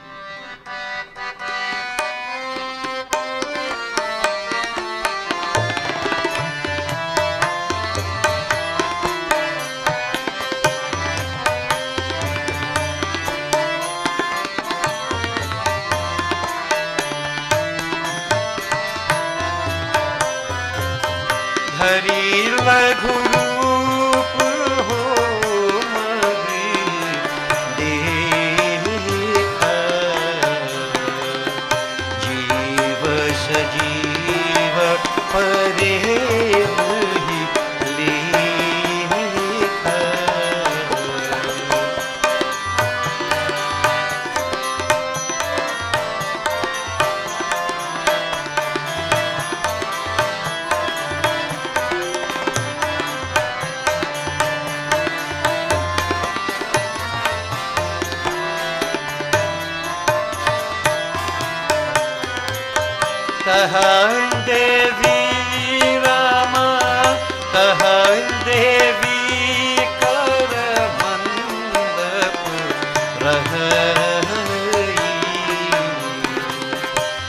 [SPEAKER 4] Kahan Devi Rama, Kahan Devi Kar Mandap Rahai,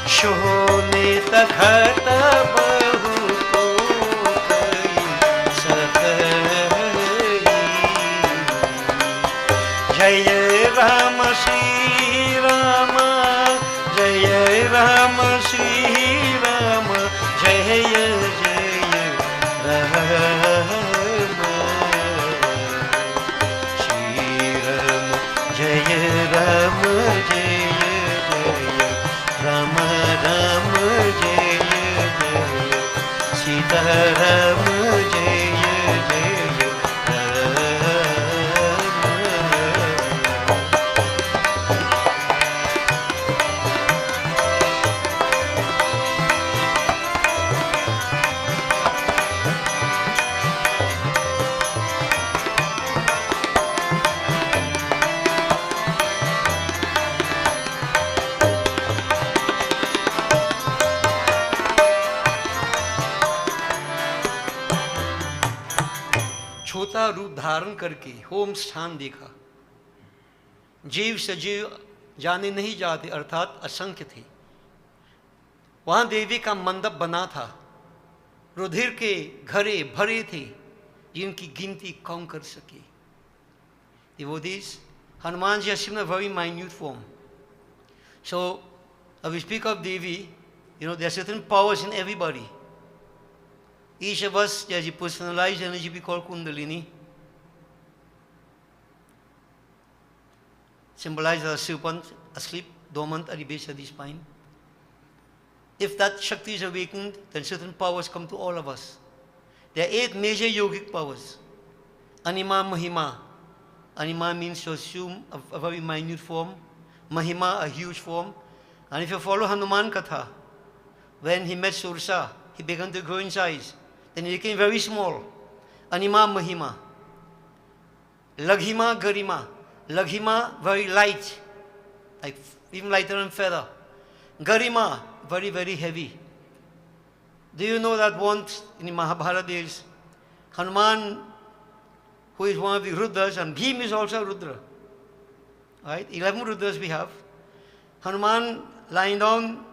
[SPEAKER 4] Shone Takhat Bahu Ko Kai Sakai, Jai Rama Shri Rama, Jai Rama Shri
[SPEAKER 3] का रूप धारण करके home स्थान देखा। जीव सजीव जाने नहीं जाते, अर्थात असंख्य थे। वहां देवी का मंडप बना था, रुधिर के घड़े भरे थे जिनकी गिनती कौन कर सके। Devotees, Hanumanji has seen a very minute form. So, when we speak of Devi, there are certain powers in everybody. Each of us, there's a personalized energy we call Kundalini, symbolized as a serpent asleep, dormant at the base of the spine. If that Shakti is awakened, then certain powers come to all of us. There are 8 major yogic powers. Anima, Mahima. Anima means to assume a very minute form. Mahima, a huge form. And if you follow Hanuman Katha, when he met Sursa, he began to grow in size. Then he became very small. Anima, Mahima. Laghima, Garima. Laghima, very light, like even lighter than feather. Garima, very, very heavy. Do you know that once in the Mahabharata days, Hanuman, who is one of the Rudras, and Bhim is also a Rudra, right? 11 Rudras we have. Hanuman lying down,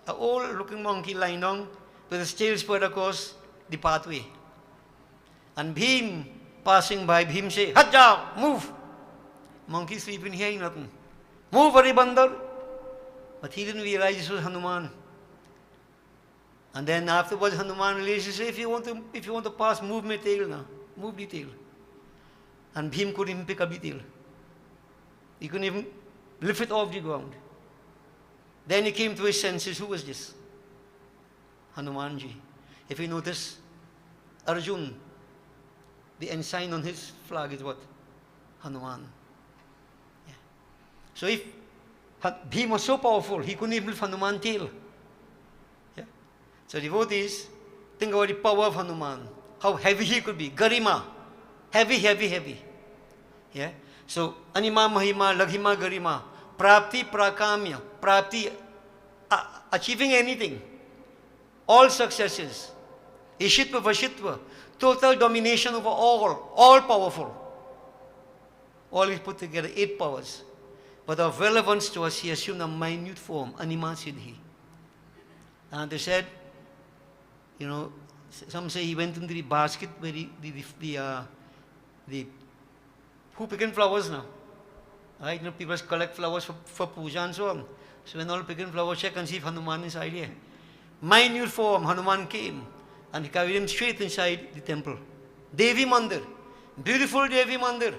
[SPEAKER 3] an old looking monkey lying down with his tail spread across the pathway. And Bhim passing by, Bhim say, Hajja, move! Monkey sleeping, hearing nothing. Move, Haribandar! But he didn't realize this was Hanuman. And then afterwards Hanuman realized, he said, if you want to pass, move my tail now. Move the tail. And Bhim couldn't even pick up the tail. He couldn't even lift it off the ground. Then he came to his senses. Who was this? Hanumanji. If you notice, Arjun, the ensign on his flag is what? Hanuman. Yeah. So if Bhim was so powerful, he couldn't even lift Hanuman's tail. Yeah. So devotees, think about the power of Hanuman. How heavy he could be. Garima. Heavy, heavy, heavy. Yeah. So, Anima, Mahima, Laghima, Garima. Prapti, Prakamya. Prapti, achieving anything. All successes. Ishitva, Vashitva. Total domination over all powerful. All is put together, 8 powers. But of relevance to us, he assumed a minute form, Anima Siddhi. And they said, some say he went into the basket where who picking flowers now? Right? People collect flowers for puja and so on. So when all picking flowers, check and see if Hanuman is inside here. Minute form, Hanuman came and he carried him straight inside the temple. Devi Mandir. Beautiful Devi Mandir.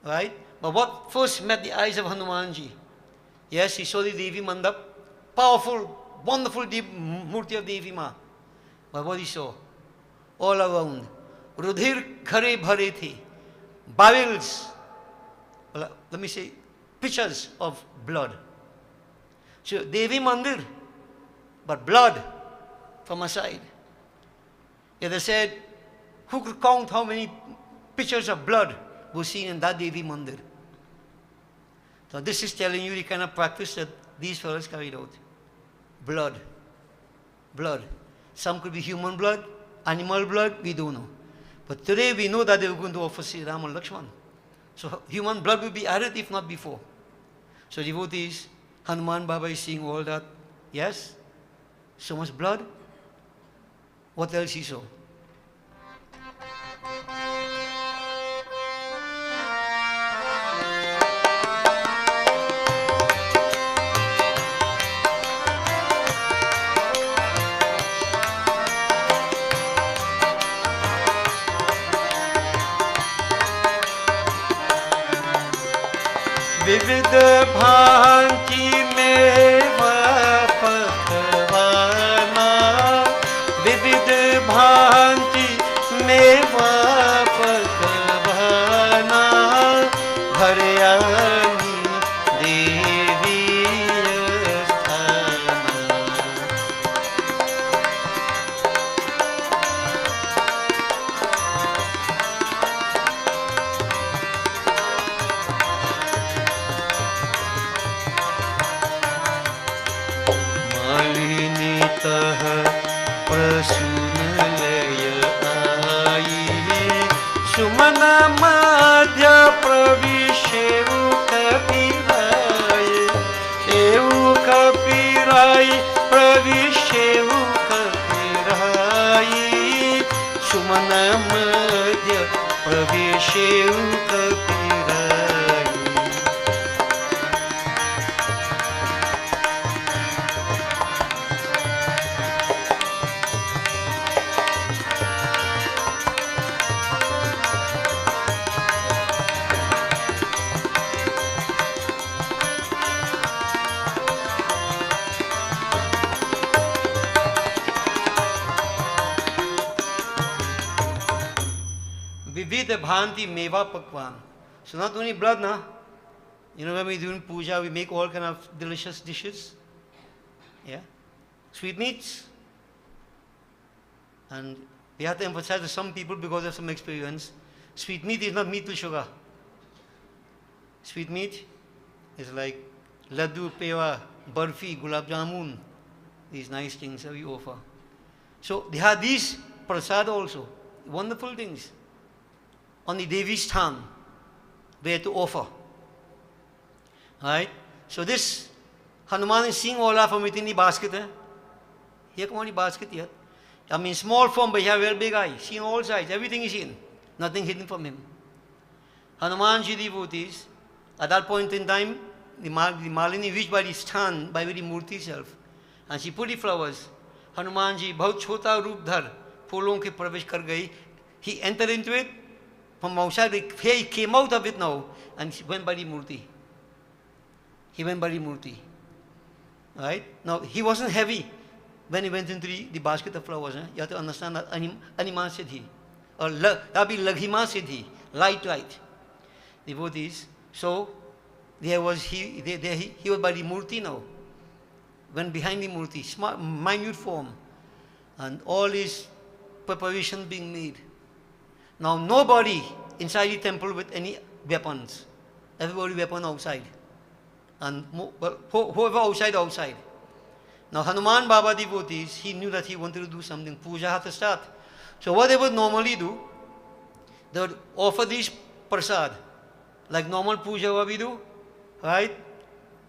[SPEAKER 3] Right? But what first met the eyes of Hanumanji? Yes, he saw the Devi Mandap. Powerful, wonderful Murti of Devi Ma. But what he saw? All around. Rudhir khare bhare the. Barrels. Let me say, pitchers of blood. So Devi Mandir, but blood from a side. Yeah, they said, who could count how many pitchers of blood were seen in that Devi Mandir? So this is telling you the kind of practice that these fellows carried out. Blood. Blood. Some could be human blood, animal blood, we don't know. But today we know that they were going to offer Sri Ram and Lakshman. So human blood will be added if not before. So devotees, Hanuman Baba is seeing all that. Yes? So much blood. What else he saw?
[SPEAKER 4] विविध भांति मेवा पकवाना, विविध भांति मेवा पकवाना, भरयानी देवी स्थाना। प्रसून लय आई, मन मध्य प्रवेशेउ कपिराई। विविध भांति मेवा pakwan. So not only blood, na. You know, when we're doing puja, we make all kind of delicious dishes. Yeah, sweetmeats. And we have to emphasize to some people because of some experience. Sweetmeat is not meat with sugar. Sweetmeat is like laddu, pewa, barfi, gulab jamun. These nice things that we offer. So they have these prasad also. Wonderful things. On the Devi's tongue, where to offer. Right? So this Hanuman is seeing all from within the basket. Here come on the basket here. I mean small form, but he has a very big eye. Seen all sides. Everything is in. Nothing hidden from him. Hanumanji devotees, at that point in time, the Malini reached by the stand, by the Murti itself. And she put the flowers. Hanumanji, bahut chota roop dhar, pholon ke pravesh kar gayi. He entered into it. From outside, he came out of it now and he went by the Murti. He went by the Murti. Right? Now, he wasn't heavy when he went into the basket of flowers. You have to understand that Anima Siddhi. Or that be Laghima Siddhi. Light. Devotees. So, he was by the Murti now. Went behind the Murti. Small, minute form. And all his preparation being made. Now, nobody inside the temple with any weapons. Everybody weapon outside. And whoever outside. Now, Hanuman Baba devotees, he knew that he wanted to do something. Puja had to start. So what they would normally do, they would offer this prasad. Like normal puja what we do. Right?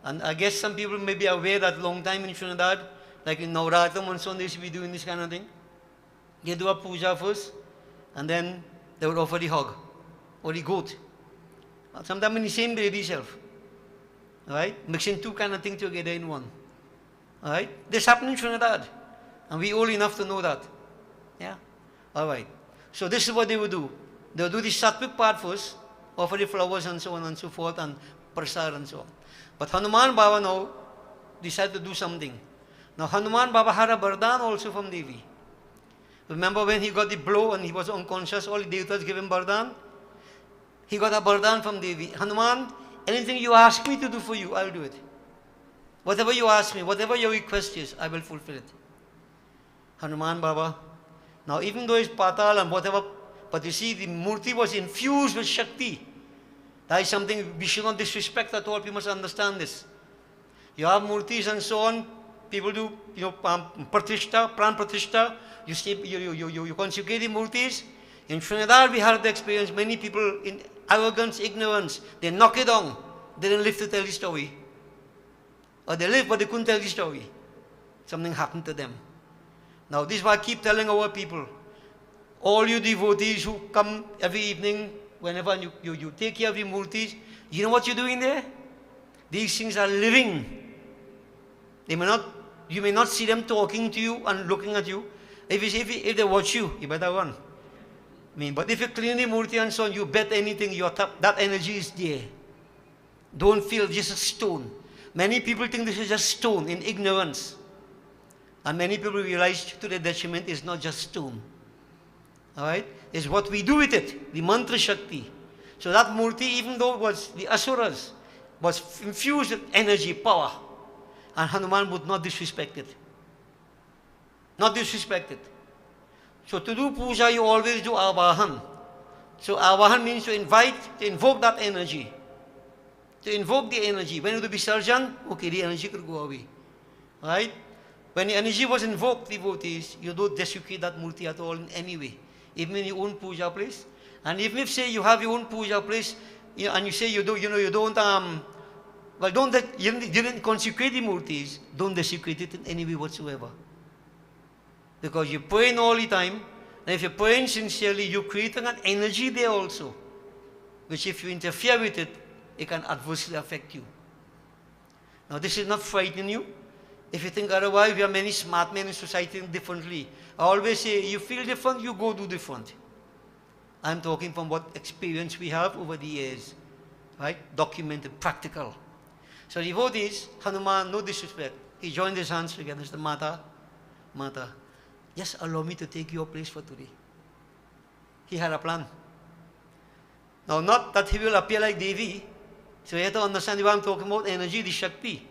[SPEAKER 4] And I guess some people may be aware that long time in Trinidad, like in Navratri on Sundays, we do in this kind of thing. They do a puja first, and then they would offer the hog or the goat. Sometimes in the same day itself. Right? Mixing two kind of things together in one. Alright? This happened in Trinidad. And we old enough to know that. Yeah? Alright. So this is what they would do. They would do the sattvic part first, offer the flowers and so on and so forth, and prasad and so on. But Hanuman Baba now decided to do something. Now Hanuman Baba had a Vardhan also from Devi. Remember when he got the blow and he was unconscious, all the devatas gave him Vardhan? He got a Vardhan from Devi. Hanuman, anything you ask me to do for you, I'll do it. Whatever you ask me, whatever your request is, I will fulfill it. Hanuman Baba. Now even though it's Patal and whatever, but you see the Murti was infused with Shakti. That is something we should not disrespect at all. We must understand this. You have Murtis and so on. People do, Pratishta, Pran Pratishta. You consecrate the Murtis. In Trinidad, we had the experience. Many people in arrogance, ignorance, they knock it down. They didn't live to tell the story. Or they lived, but they couldn't tell the story. Something happened to them. Now, this is why I keep telling our people. All you devotees who come every evening, whenever you take care of your Murtis, you know what you're doing there? These things are living. You may not see them talking to you and looking at you. If they watch you, you better run. But if you clean the Murti and so on, you bet anything, that energy is there. Don't feel just a stone. Many people think this is just stone in ignorance. And many people realize to their detriment it's not just stone. Alright? It's what we do with it, the mantra Shakti. So that Murti, even though it was the Asuras, was infused with energy, power. And Hanuman would not disrespect it. Not disrespect it. So to do puja, you always do avahan. So avahan means to invite, to invoke that energy. To invoke the energy. When you do Visarjan, okay, the energy could go away. Right? When the energy was invoked, devotees, you don't desecrate that Murti at all in any way. Even in your own puja place. And even if say you have your own puja place, and you say you didn't consecrate the Murtis, don't desecrate it in any way whatsoever. Because you're praying all the time, And if you're praying sincerely, you're creating an energy there also, which if you interfere with it, it can adversely affect you. Now, this is not frightening you. If you think otherwise, we have many smart men in society think differently. I always say, you feel different, you go do different. I'm talking from what experience we have over the years, right? Documented, practical. So the vote is, Hanuman, no disrespect. He joined his hands together. He said, Mata, just allow me to take your place for today. He had a plan. Now, not that he will appear like Devi. So you have to understand what I'm talking about, energy, the Shakti.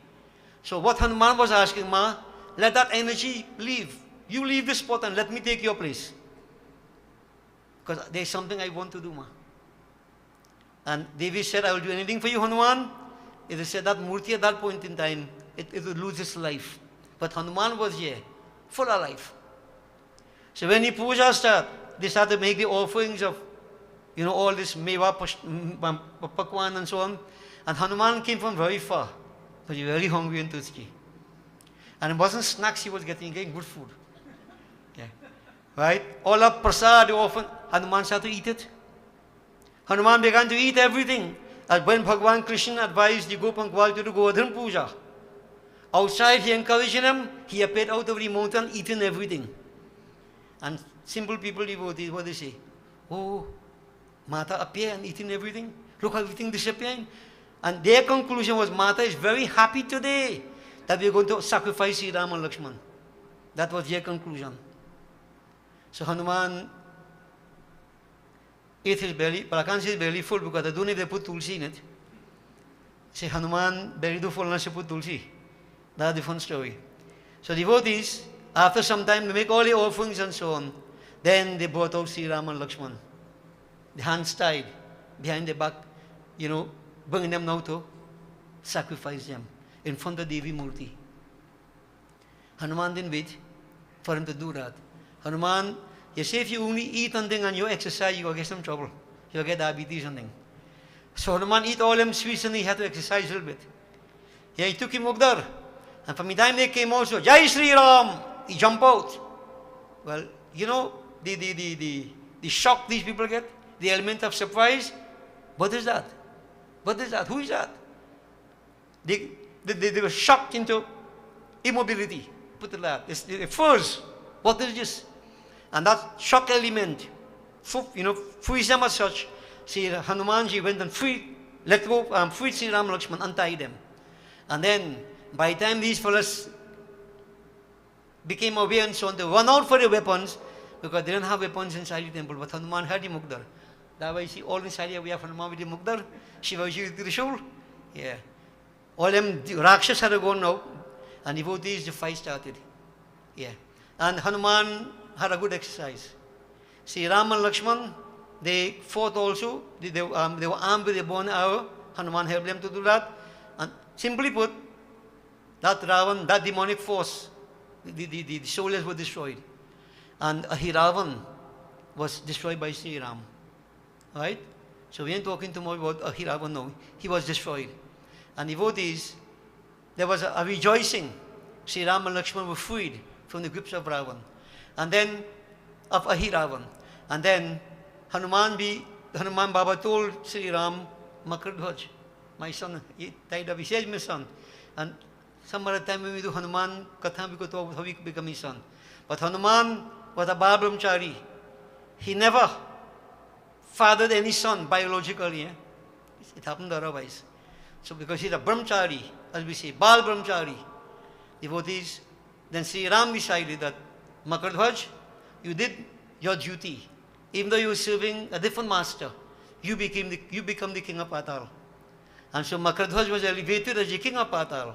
[SPEAKER 4] So what Hanuman was asking, Ma, let that energy leave. You leave the spot and let me take your place. Because there's something I want to do, Ma. And Devi said, I will do anything for you, Hanuman. It is said that Murti at that point in time, it would lose its life. But Hanuman was here, full of life. So when the puja started, they started to make the offerings of, all this mewa, pakwan and so on. And Hanuman came from very far. But he was very hungry and thirsty. And it wasn't snacks he was getting good food. Yeah. Right? All up prasad, often, Hanuman started to eat it. Hanuman began to eat everything. And when Bhagwan Krishna advised the Gopankwal to do Govardhan Puja, outside he encouraged him, he appeared out of the mountain eating everything. And simple people, devotees, what they say? Oh, Mata appeared and eating everything. Look how everything disappearing. And their conclusion was, Mata is very happy today that we are going to sacrifice Sri Ram and Lakshman. That was their conclusion. So Hanuman ate his belly, but I can't say his belly full because I don't know if they put tulsi in it. Say Hanuman belly too full unless you put tulsi. That's a different story. So devotees, after some time, they make all the offerings and so on. Then they brought out Sri Ram and Lakshman. The hands tied behind their back, bringing them now to sacrifice them in front of Devi Murti. Hanuman didn't wait for him to do that. Hanuman, you say if you only eat something and you exercise, you'll get some trouble. You'll get diabetes and thing. So Hanuman eat all them sweets and he had to exercise a little bit. Yeah, he took him up there. And from the time they came out, so, Jai Sri Ram, he jumped out. Well, the shock these people get, the element of surprise, what is that? What is that? Who is that? They were shocked into immobility. Put it like that. They froze. What is this? And that shock element, frees them as such. See, Hanumanji went and freed Sri Ram Lakshman, untied them. And then, by the time these fellows became aware and so on, they run out for their weapons because they didn't have weapons inside the temple. But Hanuman had the Mukdar. That way, see, all inside here we have Hanuman with the Mukdar. Shivaji with the Trishul. Yeah. All them Rakshas had gone now. And devotees, the fight started. Yeah. And Hanuman had a good exercise. See, Ram and Lakshman, they fought also. They were armed with a bow and arrow. Hanuman helped them to do that. And simply put, that Ravan, that demonic force, the souls were destroyed. And Ahiravan was destroyed by Sri Ram. Right? So we ain't talking tomorrow about Ahiravan now. He was destroyed. And devotees, there was a rejoicing. Sri Ram and Lakshman were freed from the grips of Ravan. And then, of Ahiravan. And then, Hanuman Baba told Sri Ram, Makardhwaj, my son, he died of, he says, my son. And some other time when we do Hanuman Katha, we could talk about how he become his son. But Hanuman was a Bal-Brahmachari. He never fathered any son biologically. It happened otherwise. So because he's a Brahmachari, as we say, Bal-Brahmachari, devotees, then Sri Ram decided that, Makardhwaj, you did your duty. Even though you were serving a different master, you become the king of Patal. And so Makardhwaj was elevated as the king of Patal.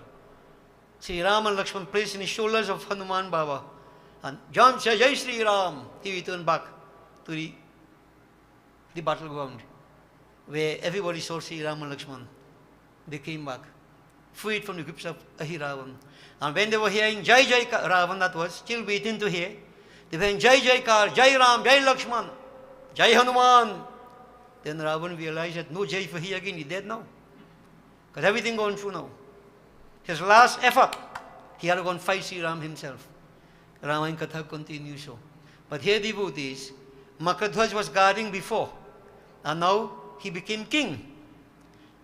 [SPEAKER 4] Sri Ram and Lakshman placed in the shoulders of Hanuman Baba. And John said, Jai Sri Ram. He returned back to the battleground where everybody saw Sri Ram and Lakshman. They came back, freed from the grips of Ahiravan. And when they were hearing Jai Jai Ravan, that was, still waiting to hear, they were hearing Jai Jai Kar, Jai Ram, Jai Lakshman, Jai Hanuman. Then Ravan realized that no Jai for he again, he's dead now. Because everything gone through now. His last effort, he had to go and fight Sri Ram himself. Ramayana Katha continues so. But here devotees, Makardhwaj was guarding before, and now he became king.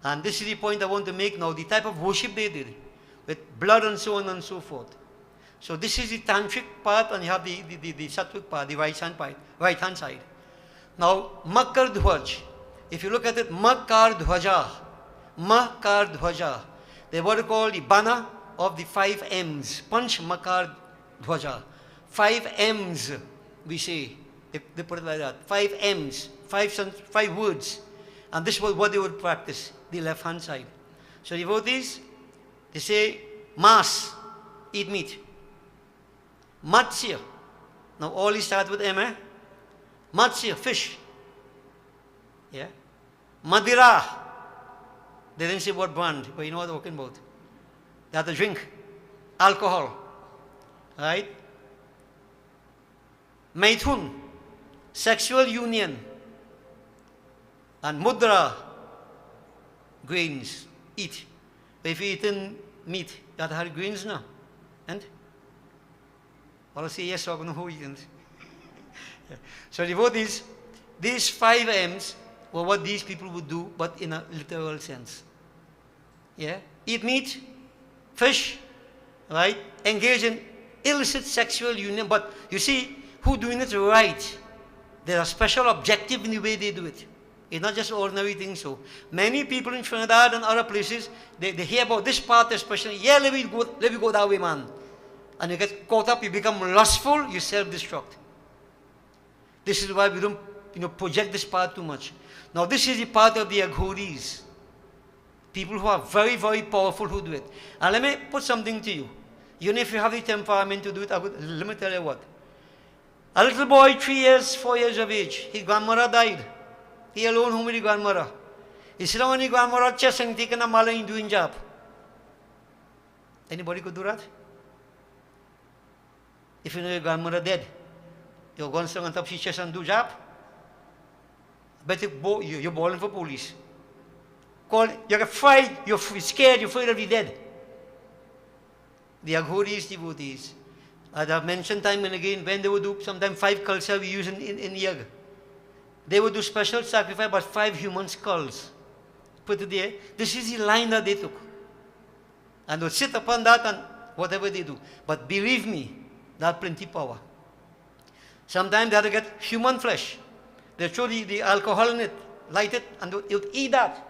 [SPEAKER 4] And this is the point I want to make now, the type of worship they did, with blood and so on and so forth. So this is the tantric part, and you have the sattvic part, the right hand side. Now, Makardhwaj, if you look at it, Makardhwaja, they were called the banner of the 5 M's, Panch Makardhwaja, 5 M's, we say, they put it like that, 5 M's, 5 words, and this was what they would practice, the left hand side. So devotees, they say, Mas, eat meat. Matsya, now all these start with M, Matsya, fish. Yeah. Madira, they didn't say what brand, but you know what I'm talking about. They have to drink alcohol, right? Maithun, sexual union. And mudra, grains, eat. But if you eat meat, you have to have grains now. And? I'll say yes or no, who eat. So devotees, these 5 M's were what these people would do, but in a literal sense. Yeah? Eat meat, fish, right? Engage in illicit sexual union, but you see, who doing it right? There's a special objective in the way they do it. It's not just ordinary things. So many people in Trinidad and other places, they hear about this part especially. Yeah, let me go that way, man. And you get caught up, you become lustful, you self-destruct. This is why we don't project this part too much. Now this is the part of the Aghoris. People who are very, very powerful who do it. And let me put something to you. Even if you have the temperament to do it, let me tell you what. A little boy, 3 years, 4 years of age, his grandmother died. He alone home with his grandmother. He sit down on his grandmother's chest and taking a mala and doing job. Anybody could do that? If you know your grandmother dead, you're going to stand on top of his chest and do job? But you're bawling for police. You're afraid, you're scared, you're afraid of the dead. The Aghoris, devotees, as I've mentioned time and again, when they would do sometimes 5 culture we use in Yag, they would do special sacrifice but 5 human skulls. Put it there. This is the line that they took. And they'll sit upon that and whatever they do. But believe me, they have plenty power. Sometimes they have to get human flesh. They throw the alcohol in it, light it, and they would eat that.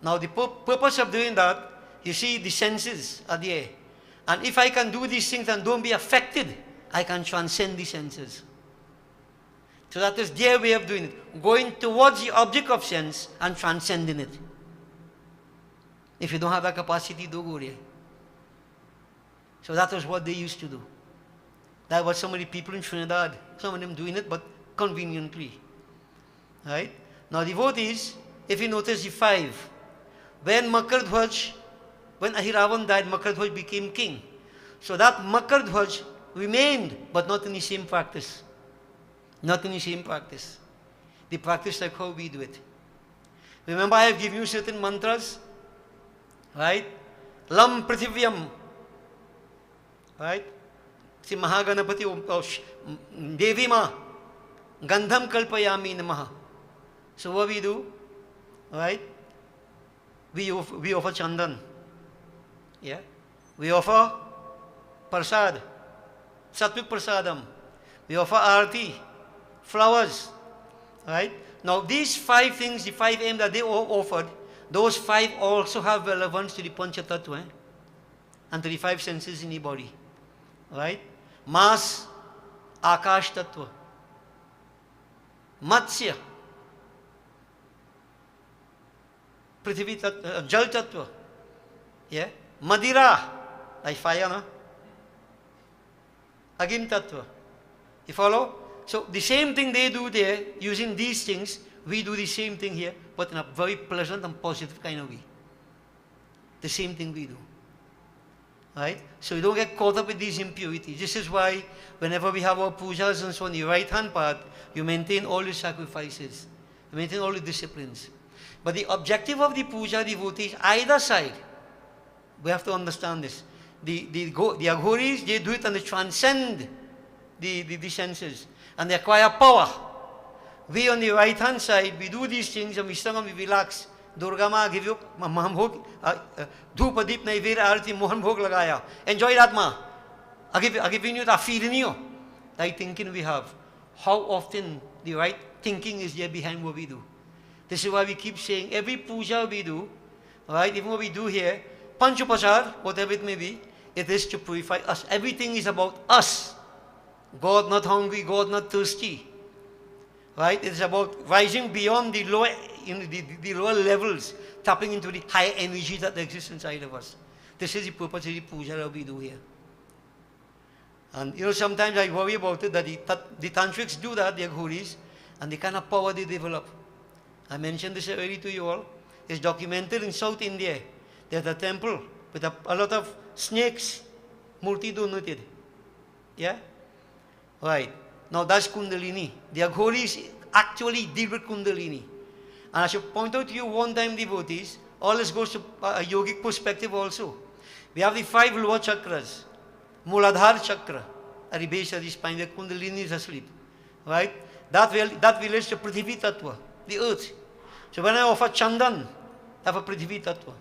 [SPEAKER 4] Now the purpose of doing that, you see, the senses are there. And if I can do these things and don't be affected, I can transcend the senses. So that is their way of doing it. Going towards the object of sense and transcending it. If you don't have that capacity, don't go there. So that was what they used to do. That was some of the people in Trinidad. Some of them doing it, but conveniently. Right? Now devotees, if you notice the 5, when Makardhwaj, when Ahiravan died, Makardhwaj became king. So that Makardhwaj remained, but not in the same practice. Not in the same practice. The practice like how we do it. Remember, I have given you certain mantras, right? Lam Prithivyam, right? Si Mahaganapati Devi Ma, Gandham Kalpayami Namaha. So what we do, right? We offer chandan. Yeah? We offer prasad, sattvic prasadam. We offer arti, flowers. Right? Now these 5 things, the 5 M's that they offered, those 5 also have relevance to the Pancha Tattva and to the 5 senses in the body. Right? Mas, Akash Tattva. Matsya, Prithvi Tattva, Jal Tattva. Yeah? Madira, like fire, no? Agim Tattva. You follow? So the same thing they do there, using these things, we do the same thing here, but in a very pleasant and positive kind of way. The same thing we do. Right? So you don't get caught up with these impurities. This is why whenever we have our pujas and so on, the right hand part, you maintain all the sacrifices. You maintain all the disciplines. But the objective of the puja devotees, either side, we have to understand this. The Aghoris, they do it and they transcend the senses. And they acquire power. We on the right hand side, we do these things and we sing and we relax. Durga Ma give you Mohan Bhog, Dhupa Deep Naivir Arati Mohan Bhog Lagaya. Enjoy that Ma. I'm giving you that feeling you. Right thinking we have. How often the right thinking is there behind what we do. This is why we keep saying every puja we do, right, even what we do here, Panchupachar, whatever it may be, it is to purify us. Everything is about us. God not hungry, God not thirsty. Right? It is about rising beyond the lower, the lower levels, tapping into the higher energy that exists inside of us. This is the purpose of the puja that we do here. And sometimes I worry about it that the tantrics do that, the ghuris, and the kind of power they develop. I mentioned this earlier to you all. It's documented in South India. There's a temple with a lot of snakes, murti donated. Yeah? Right. Now that's Kundalini. The Aghoris actually deal with Kundalini. And I should point out to you one time, devotees, all this goes to a yogic perspective also. We have the 5 lower chakras. Muladhara chakra at the base of the spine where Kundalini is asleep. Right? That relates to Prithvi Tattva, the earth. So when I offer Chandan, I have a Prithvi Tattva.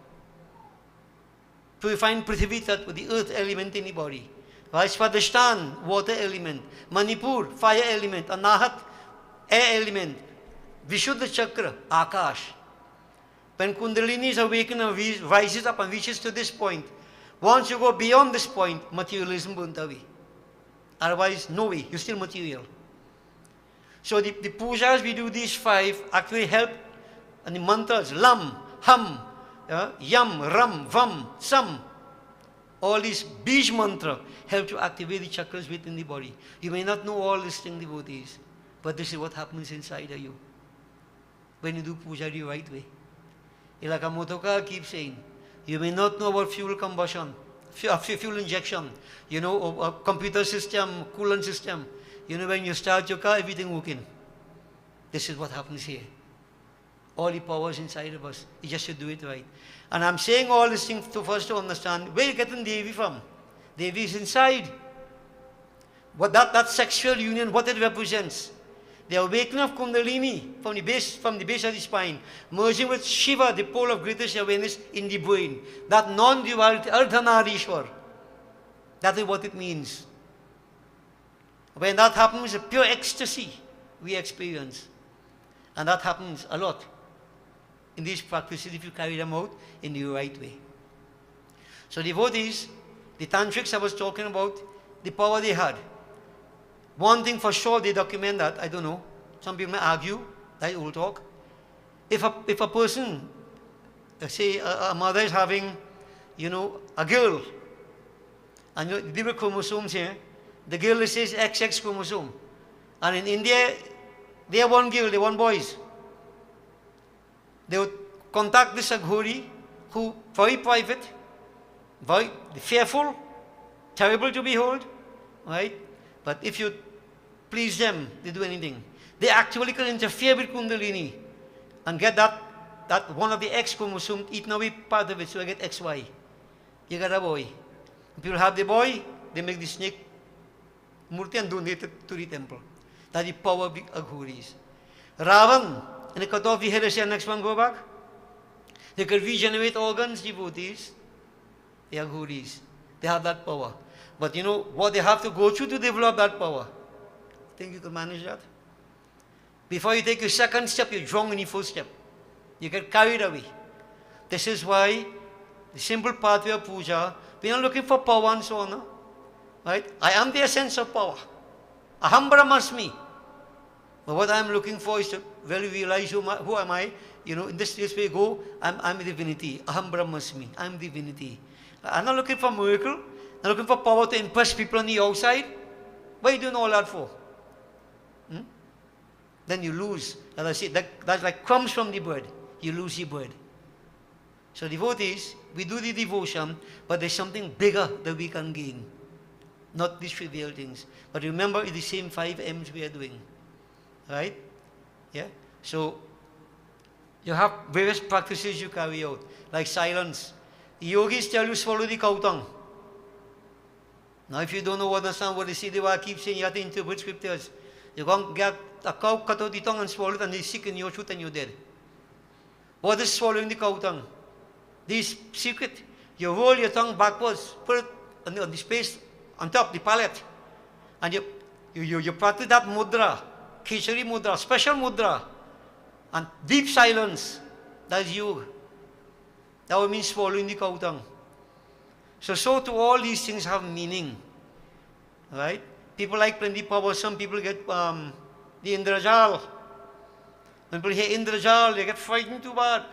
[SPEAKER 4] Purifying Prithvi Tattva, the earth element in the body. Right? Swadhisthana, water element. Manipur, fire element. Anahat, air element. Vishuddha chakra, Akash. When Kundalini is awakened and rises up and reaches to this point, once you go beyond this point, materialism won't away. Otherwise, no way, you're still material. So the pujas, we do these 5, actually help, and the mantras, lam, hum, yam, ram, vam, sam, all these bij mantra help to activate the chakras within the body. You may not know all these things, devotees, but this is what happens inside of you when you do puja the right way. Like a motorcar keeps saying, you may not know about fuel combustion, fuel injection, or a computer system, coolant system. When you start your car, everything working. This is what happens here. All the powers inside of us. You just should do it right. And I'm saying all these things to understand where you're getting Devi from. Devi is inside. What that sexual union, what it represents. The awakening of Kundalini from the base of the spine, merging with Shiva, the pole of greatest awareness in the brain. That non-duality, Ardhanarishwar. That is what it means. When that happens, a pure ecstasy we experience. And that happens a lot in these practices if you carry them out in the right way. So devotees, the tantrics I was talking about, the power they had. One thing for sure, they document that, I don't know, some people may argue, that old talk. If a person, say a mother is having, a girl, and the different chromosomes here, the girl says XX chromosome. And in India, they have one girl, they have one boys. They would contact this Aghori, who very private, very fearful, terrible to behold, right? But if you please them, they do anything. They actually can interfere with Kundalini and get that one of the X chromosomes eaten away part of it, so I get XY. You got a boy. If people have the boy, they make the snake murti and donate it to the temple. That's the power of the Aghoris. Ravan, and they cut off the head and say, next one go back. They can regenerate organs, devotees. The Aghoris. They have that power. But what they have to go through to develop that power? Think you can manage that? Before you take your second step, you're wrong in your first step. You get carried away. This is why the simple pathway of puja, we're not looking for power and so on. No? Right? I am the essence of power. Aham Brahmasmi. But what I'm looking for is to really realize who am I. In this way go, I'm divinity. Aham Brahmasmi. I'm divinity. I'm not looking for miracle. I'm not looking for power to impress people on the outside. What are you doing all that for? Then you lose. As I say, that's like crumbs from the bread. You lose the bread. So devotees, we do the devotion, but there's something bigger that we can gain. Not these trivial things. But remember, it's the same 5 M's we are doing. Right? Yeah? So, you have various practices you carry out, like silence. The yogis tell you swallow the cow tongue. Now, if you don't know understand what the CDY keeps saying, you have to interpret scriptures. You're going to get a cow cut out the tongue and swallow it, and it's sick in your shoot and you're dead. What is swallowing the cow tongue? This secret. You roll your tongue backwards, put it on the space on top, the palate, and you practice that mudra, Keshari mudra, special mudra, and deep silence. That's yoga. That would mean swallowing the cow tongue. So to all these things have meaning, right? People like plenty power. Some people get the Indrajal. When people hear Indrajal, they get frightened too bad.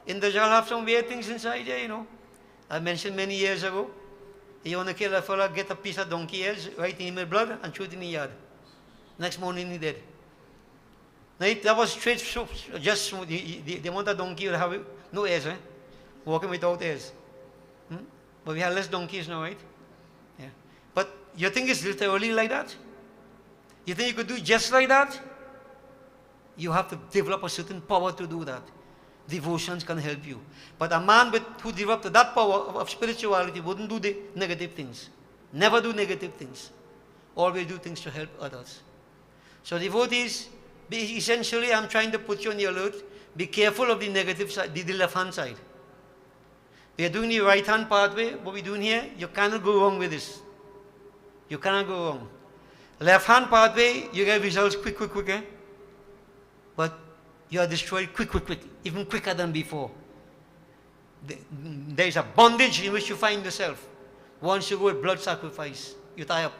[SPEAKER 4] Indrajal have some weird things inside there, you know. I mentioned many years ago. You want to kill a fella, get a piece of donkey ears, right in his blood, and shoot in the yard. Next morning, he dead. Right? That was straight, just they want a donkey to have no ears, eh? Walking without ears. But we have less donkeys now, right? Yeah. But you think it's literally like that? You think you could do just like that? You have to develop a certain power to do that. Devotions can help you. But a man who developed that power of spirituality wouldn't do the negative things. Never do negative things. Always do things to help others. So devotees, essentially I'm trying to put you on the alert. Be careful of the negative side, the left-hand side. We are doing the right-hand pathway. What we're doing here, you cannot go wrong with this. You cannot go wrong. Left-hand pathway, you get results quick, eh? But you are destroyed quick, even quicker than before. There is a bondage in which you find yourself. Once you go with blood sacrifice, you tie up.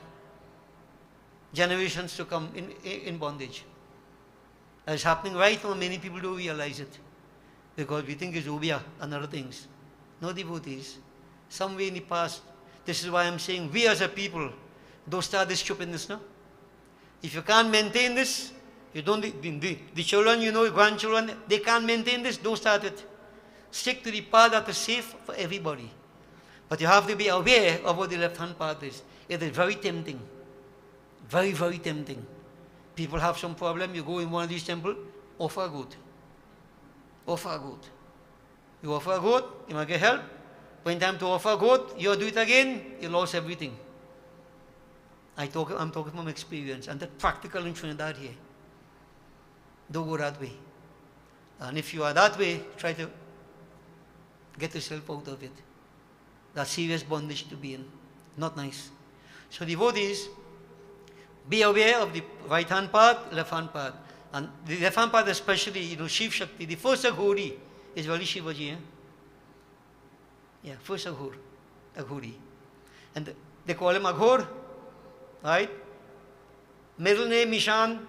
[SPEAKER 4] Generations to come in bondage. That's happening right now. Many people don't realize it. Because we think it's Ubia and other things. No, devotees. Somewhere in the past, this is why I'm saying we as a people don't start this stupidness now. If you can't maintain this, you don't, the children, you know, grandchildren, they can't maintain this, don't start it. Stick to the path that is safe for everybody. But you have to be aware of what the left-hand path is. It is very tempting. Very, very tempting. People have some problem, you go in one of these temples, offer a goat. Offer a goat. You offer a goat, you might get help. When time to offer a goat, you do it again, you lost everything. I'm talking from experience, and that's practical in Trinidad here. Don't go that way. And if you are that way, try to get yourself out of it. That's serious bondage to be in. Not nice. So devotees, be aware of the right-hand path, left-hand path. And the left-hand path especially, you know, Shiv Shakti. The first Aghori is really Shivaji. Eh? Yeah, first Aghori. And they call him Aghor, right? Middle name Ishan,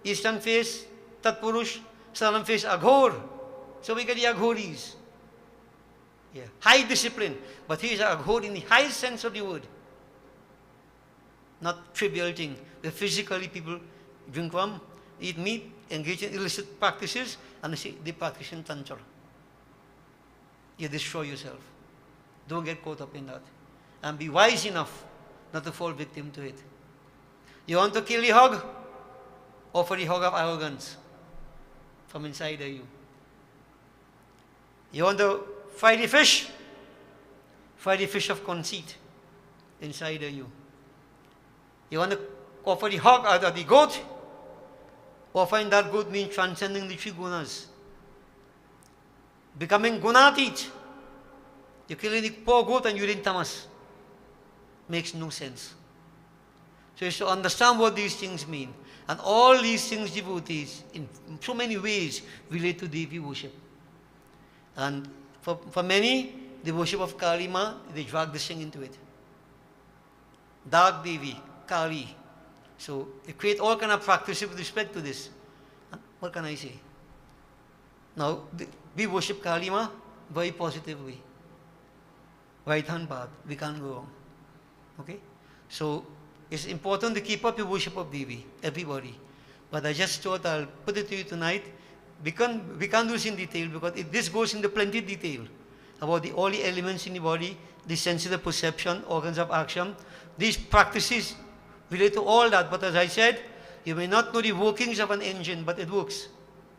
[SPEAKER 4] eastern face, Tatpurush, southern face Aghor. So we get the Aghoris. Yeah. High discipline. But he is an Aghor in the highest sense of the word. Not trivial thing. Where physically people drink rum, eat meat, engage in illicit practices, and they practice in Tantra. You destroy yourself. Don't get caught up in that. And be wise enough not to fall victim to it. You want to kill the hog? Offer the hog of arrogance from inside of you. You want to fry the fish? Fry the fish of conceit inside of you. You want to offer the hog or the goat? Offering that goat means transcending the three gunas. Becoming gunatit. You're killing the poor goat and you're in tamas. Makes no sense. So you should understand what these things mean. And all these things, devotees, in so many ways, relate to Devi worship. And for many, the worship of Kali Ma, they drag this thing into it. Dark Devi, Kali. So they create all kind of practices with respect to this. What can I say? Now, we worship Kali Ma very positively. Right-hand path, we can't go wrong. Okay? So, it's important to keep up your worship of Devi, everybody. But I just thought I'll put it to you tonight. We can't do this in detail because this goes into plenty of detail about all the elements in the body, the sensitive perception, organs of action. These practices relate to all that. But as I said, you may not know the workings of an engine, but it works.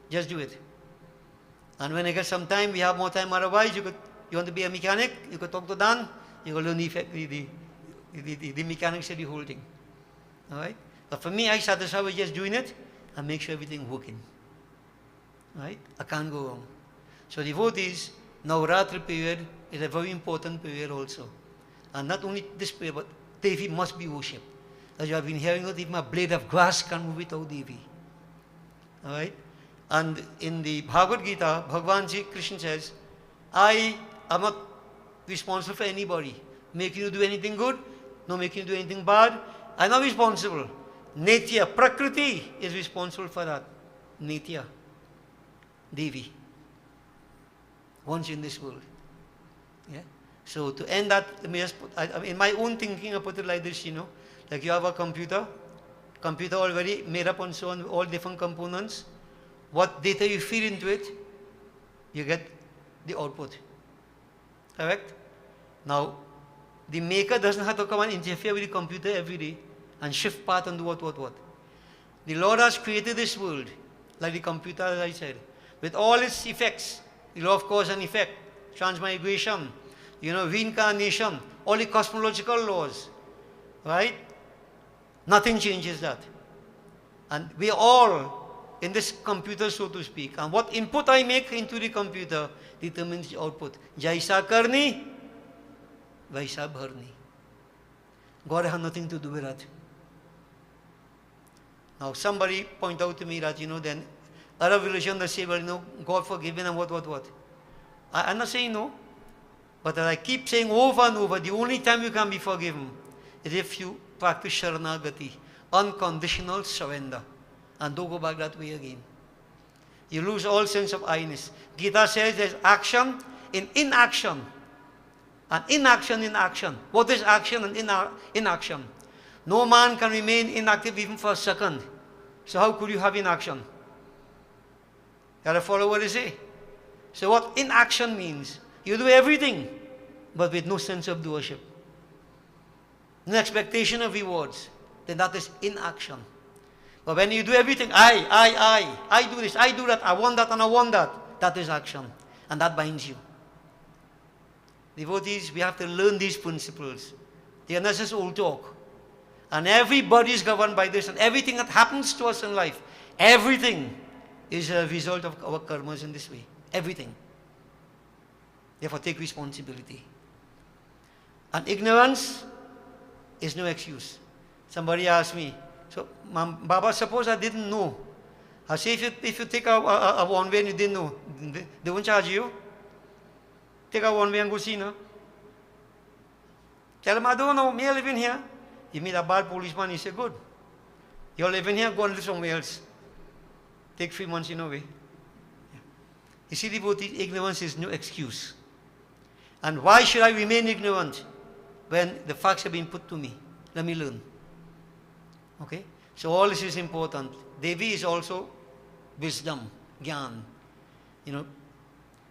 [SPEAKER 4] Just do it. And when I get some time, we have more time. Otherwise, you want to be a mechanic, you could talk to Dan, you will learn the mechanics of the whole thing. All right? But for me, I satisfy with just doing it and make sure everything working. Right? I can't go wrong. So devotees, Navratri period is a very important period also. And not only this period, but Devi must be worshipped. As you have been hearing, not even a blade of grass can move without Devi. All right? And in the Bhagavad Gita, Bhagavan Sri Krishna says, I am not responsible for anybody. Making you do anything good, no making you do anything bad. I'm not responsible. Nitya, Prakriti is responsible for that. Nitya, Devi. Once in this world. Yeah? So to end that, let me just put, in my own thinking, I put it like this, like you have a computer already made up and so on, all different components. What data you feed into it, you get the output. Correct? Now, the maker doesn't have to come and interfere with the computer every day and shift path and do what. The Lord has created this world, like the computer, as I said, with all its effects, the law of cause and effect, transmigration, reincarnation, all the cosmological laws, right? Nothing changes that. And we are all in this computer, so to speak. And what input I make into the computer determines the output. Jaisa karni, vaisa bharni. God has nothing to do with that. Now somebody point out to me that, then other religions they say, well, God forgiven and what. I'm not saying no. But as I keep saying over and over, the only time you can be forgiven is if you practice Sharanagati, unconditional surrender. And don't go back that way again. You lose all sense of I-ness. Gita says there's action in inaction. And inaction in action. What is action and inaction? No man can remain inactive even for a second. So how could you have inaction? You gotta follow what I say. So what inaction means? You do everything, but with no sense of doership. No expectation of rewards. Then that is inaction. But when you do everything, I do this, I do that, I want that and I want that, that is action. And that binds you. Devotees, we have to learn these principles. They are not just old talk. And everybody is governed by this, and everything that happens to us in life, everything is a result of our karmas in this way. Everything. Therefore, take responsibility. And ignorance is no excuse. Somebody asked me, so, Baba, suppose I didn't know. I say, if you take a one-way and you didn't know, they won't charge you. Take a one-way and go see, no? Tell them, I don't know, me living here. You meet a bad policeman, he say, good. You're living here, go and live somewhere else. Take 3 months in a way. You see, devotee, ignorance is no excuse. And why should I remain ignorant when the facts have been put to me? Let me learn. Okay? So all this is important. Devi is also wisdom, gyan.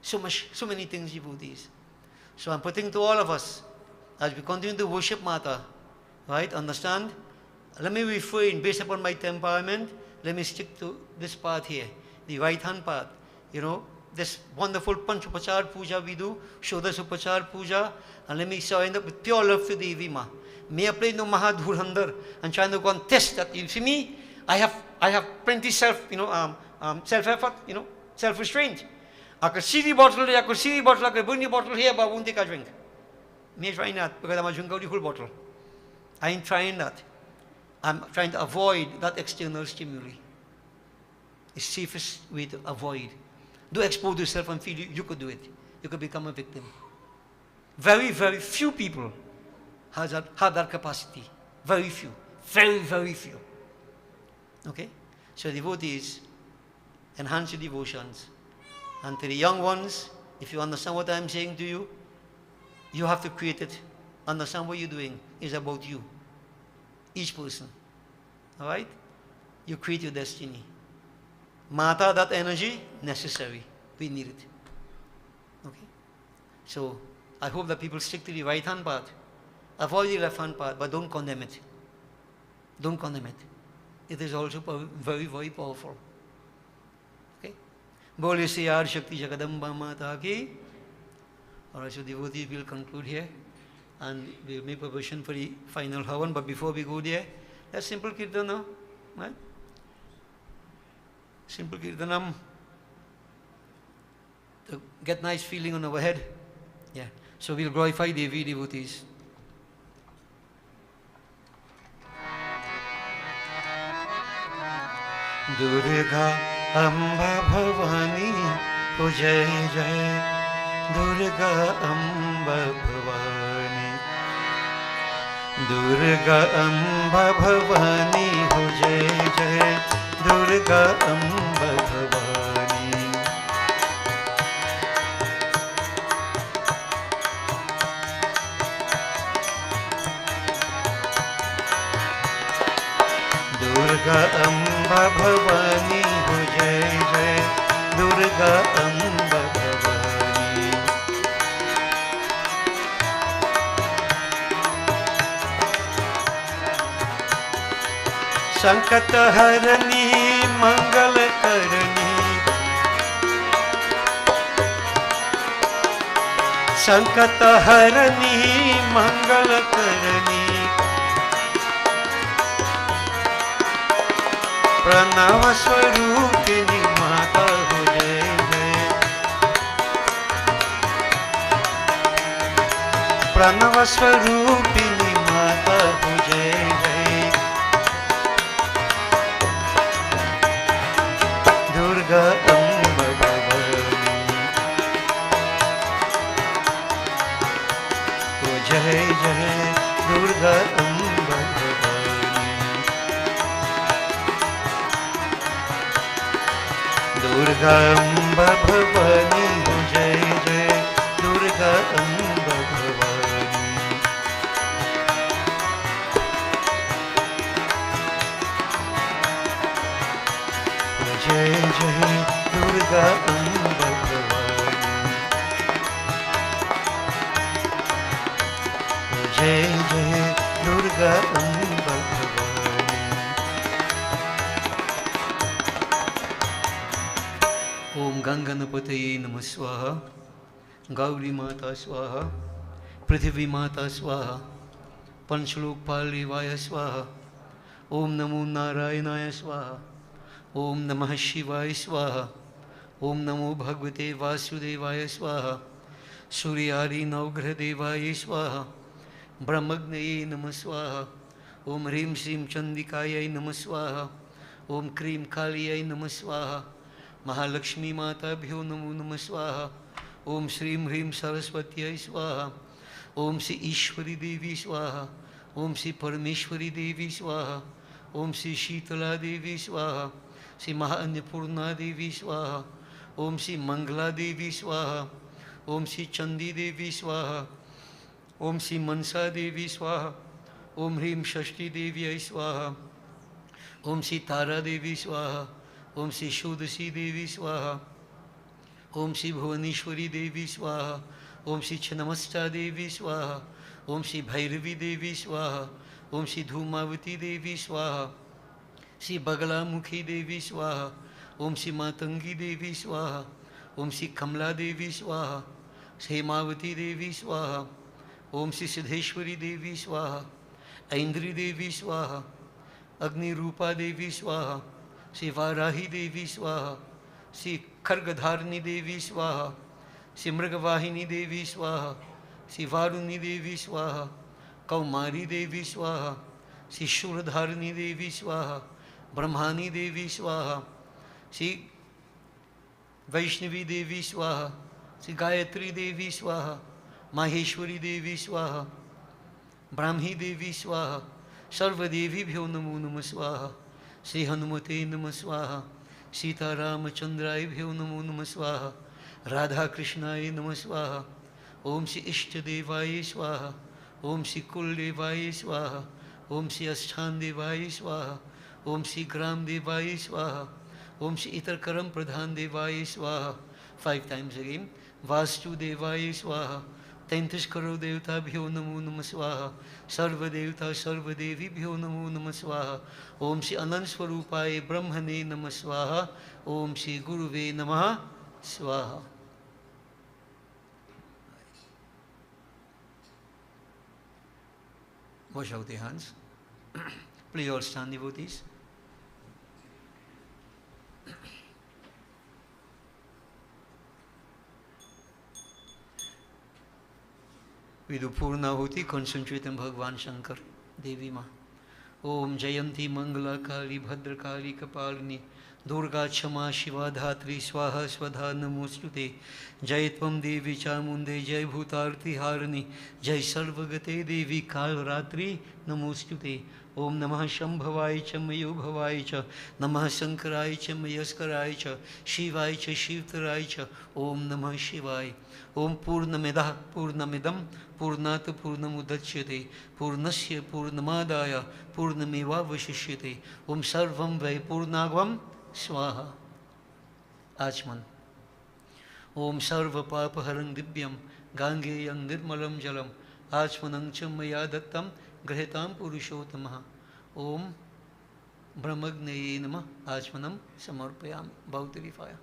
[SPEAKER 4] So many things, devotees. So I'm putting to all of us, as we continue to worship Mata, right? Understand? Let me refrain, based upon my temperament, let me stick to this part here, the right hand part. This wonderful Panchupachar Puja we do, Shodas Upachar Puja, and let me surrender with pure love to Devi Ma. May I play no Mahadhurandar and trying to go and test that. You see me, I have plenty self-effort, self-restraint. I could see the bottle, I could bring the bottle here, but I won't take a drink. Me trying that because I'm a drink out the whole bottle. I ain't trying that. I'm trying to avoid that external stimuli. It's the safest way to avoid. Do expose yourself and feel you could do it. You could become a victim. Very, very few people have that capacity. Very few. Very, very few. Okay? So devotees, enhance your devotions. And to the young ones, if you understand what I'm saying to you, you have to create it. Understand what you're doing is about you. Each person. Alright? You create your destiny. Mata, that energy, necessary. We need it. Okay? So, I hope that people stick to the right hand path. Avoid the left hand path, but don't condemn it. Don't condemn it. It is also very, very powerful. Okay? Bole se Yaar Shakti Jagadamba Mata ki. Alright, so devotees will conclude here. and we'll make preparation for the final Havan. But before we go there, that's simple Kirtana, right? Simple Kirtanam to get nice feeling on our head. Yeah. So we'll glorify Devi devotees. Durga Amba Bhavani, O Jai Jai, Durga Amba Bhavani, Durga Amba Bhavani, O Jai Jai, Durga Amba Bhavani. Durga Amba Bhavani, Ho Jai Jai, Durga Amba Bhavani. Sankat Harani, Mangal Karani, Sankat Harani, Mangal Karani, Pranav स्वरूपिणी माता हो जय जय, प्रणव स्वरूपिणी माता हो जय जय, दुर्गा अम्ब भवानी हो जय जय, दुर्गा अम्ब भवानी, दुर्गा अम्ब भवानी हो जय जय, दुर्गा अम्ब भवानी, हो जय जय, दुर्गा अम्ब भवानी, हो जय जय, दुर्गा अम्ब भवानी. ओम गंगनपतये नमः स्वाहा, गौरी माता स्वाहा, पृथ्वी माता स्वाहा, पंचलोकपाल देवाय स्वाहा, ओम नमो नारायणाय स्वाहा, ओम नमः शिवाय स्वाहा, ओम नमो भगवते वासुदेवाय स्वाहा, सूर्यादि नवग्रह देवाय स्वाहा, ब्रह्मग्नये नमः स्वाहा, ओम ह्रीं श्रीं चंडिकायै नमः स्वाहा, ओम क्रीं कालियै नमः स्वाहा, महालक्ष्मी माताभ्यो नमो नमः स्वाहा, ओम श्रीं ह्रीं सरस्वत्यै स्वाहा, ओम श्री ईश्वरी देवी स्वाहा, ओम श्री परमेश्वरी देवी स्वाहा, ओम श्री शीतला देवी स्वाहा, श्री महाअन्नपूर्णा देवी स्वाहा, ओम श्री मंगला देवी स्वाहा, ओम श्री चंदी देवी स्वाहा, ओम श्री मनसा देवी स्वाहा, ओम ह्रीं षष्ठी देव्यै स्वाहा, ओम श्री तारा देवी स्वाहा, ओम श्री षोडशी देवी स्वाहा, ओम श्री भुवनेश्वरी देवी स्वाहा, ओम श्री छिन्नमस्ता देवी स्वाहा, ओम श्री भैरवी देवी स्वाहा, ओम श्री धूमावती देवी स्वाहा, श्री बगलामुखी देवी स्वाहा, ओम श्री मातंगी देवी स्वाहा, ओम श्री कमला देवी स्वाहा, हेमावती देवी स्वाहा, ओम श्री सिद्धेश्वरी देवी स्वाहा, ऐन्द्री देवी स्वाहा, अग्निरूपा देवी स्वाहा, श्री वाराही देवी स्वाहा, श्री खड्गधारिणी देवी स्वाहा, श्री मृगवाहिनी देवी स्वाहा, श्री वारुणी देवी स्वाहा, कौमारी देवी स्वाहा, श्री शूरधारिणी देवी स्वाहा, ब्रह्मानी देवी स्वाहा, श्री वैष्णवी देवी स्वाहा, श्री गायत्री देवी स्वाहा, माहेश्वरी देवी स्वाहा, ब्राह्मी देवी स्वाहा, सर्वदेवीभ्यो नमो नमः स्वाहा, श्री हनुमते नमः स्वाहा, सीतारामचंद्राभ्यो नमो नमः स्वाहा, राधा कृष्णाय नमः स्वाहा, ओम श्री इष्ट देवाय स्वाहा, ओम श्री कुल देवाय स्वाहा, ओम श्री अष्टान देवाय स्वाहा, ओम श्री ग्राम देवाय स्वाहा, ओम श्री इतर कर्म प्रधान देवाय स्वाहा. 5 times again. वास्तुदेवाय स्वाहा, 33 करोड़ देवताभ्यो नमो नमः स्वाहा, सर्वदेवता सर्वदेवीभ्यो नमो नमः स्वाहा, ओम श्री अनंत स्वरूपाय ब्रह्मणे नमः स्वाहा, ओम श्री गुरुवे नमः स्वाहा. wash out their hands. Please all stand, devotees. We do Purnahuti, concentrate on Bhagwan Shankar, Devi Ma. Om Jayanti Mangala Kali Bhadra Kali Kapalini Durga Chama Shiva Dhatri Swaha Swadha Namostute Jai Tvam Devi Chamunde Jai Bhutarti Harani Jai Sarvagate Devi Kal Ratri Namostute Om Namah Shambhavai Cha Mayubhavai Cha Namah Sankarai Cha Mayaskarai Cha Shivai Cha Shivtarai Cha Om Namah Shivai Om Purnamida Purnamidam Purnat Purnamudachyate Purnasya Purnamadaya Purnameva Vashishyate Om Sarvam Vai Purnagvam Swaha Achman Om Sarva Papaharang Divyam Gangeyam Nirmalam Jalam Achmanang Chamaya Dattam Grahitam Purushotamaha Om Brahmagneye Namah Achmanam Samarpayam. Bow to the fire.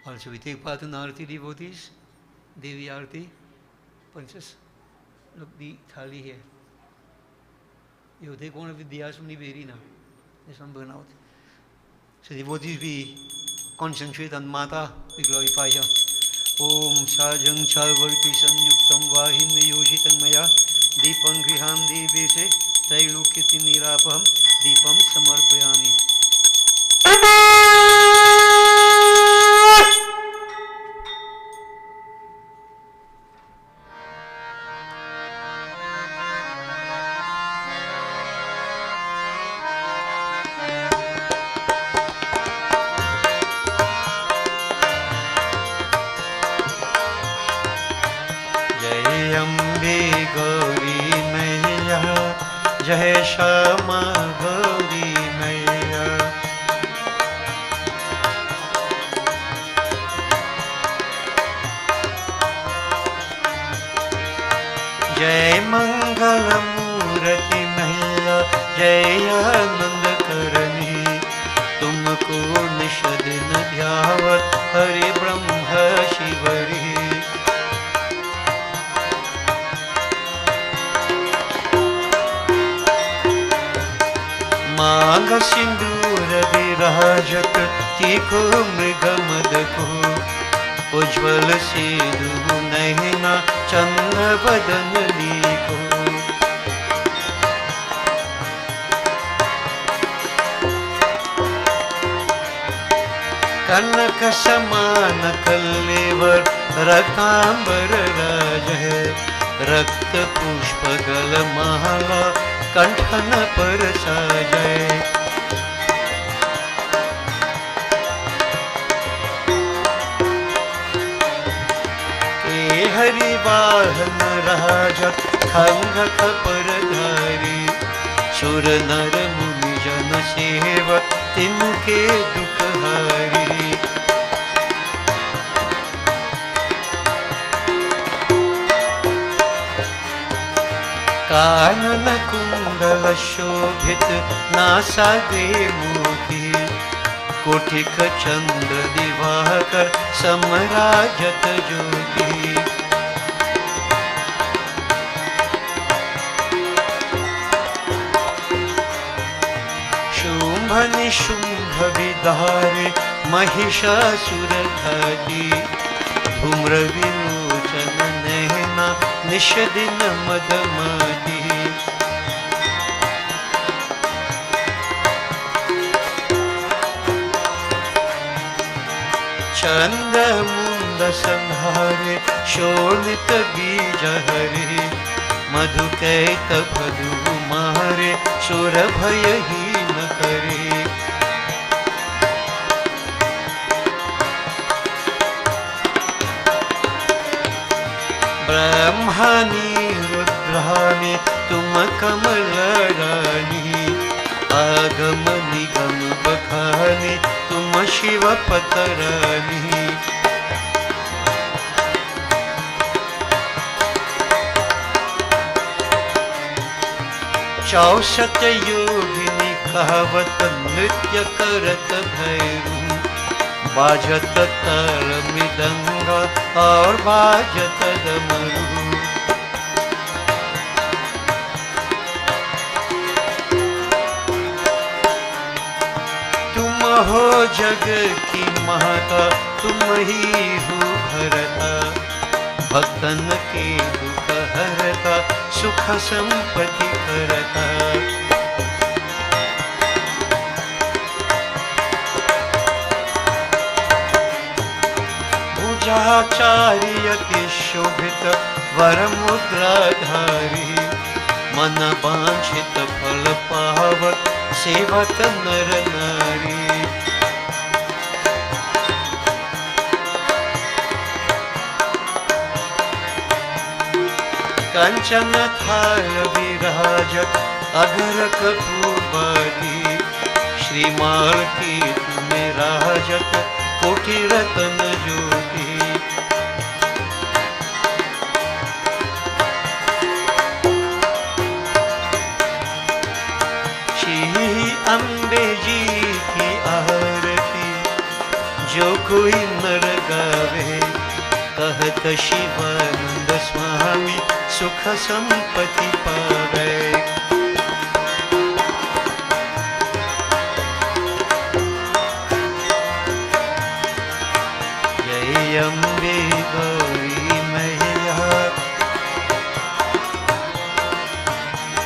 [SPEAKER 4] Also we take part in Arati, devotees, Devi Arati, Princess. Look, the thali here. You take one of the diyas from the Beri now. This one burn out. So devotees, we concentrate on Mata, we glorify her. Om Sajang Chalvarti Sanyuktam Vahin Yoshitam Maya Deepam Griham Devese Tailukiti Nirapam Deepam Samarpayami. जय श्यामा गौरी मैया जय मंगल मूर्ति मैया जय आनंद करनी तुमको निश दिन ध्यावत हरि ब्रह्म शिवरी मांग सिंदूर विराजत तीखो मृगमद को उज्ज्वल सेदु नैना चंद्र बदन लीको कनक समान कल्लेवर रक्तांबर राज है रक्त पुष्प गल माला कंठन पर साजय के हरि वाहन राजत खंग खपर धारी सुर नर मुनि जन सेव तिनके दुख हारी कानन कुंडल शोभित नासागे मोती कोटिक चंद्र दिवाकर समराजत ज्योति शुंभ निशुंभ विदारे महिषासुर घाती धूम्र विलोचन नैना निश दिन मदमती चंद मुंद संहारे शोणित बीज हरे मधु कैत भदु मारे सुर भय ही न करे ब्रह्मानी रुद्रानी तुम कमल रानी आगम निगम बखानी तुम शिव पतरानी चौसत योगिनी कहावत नृत्य करत भैरू बाजत ताल मृदंग और बाजत डमरू। तुम हो जग की माता, तुम ही हो भरता, भक्तन के दुख हरता, सुख संपत्ति करता। भुजाचार्य के शोभित वर मुद्राधारी, मन वांछित फल पावक सेवक नर नारी। कंचन थाल विराजत अगर कपूरबाती, श्रीमाल की तुम्हें राजत कोटि रतन ज्योति। श्री अम्बे जी की आरती जो कोई नर गावे, कहत शिवानंद स्वामी सुख संपत्ति पावे। जय अम्बे गौरी मैया।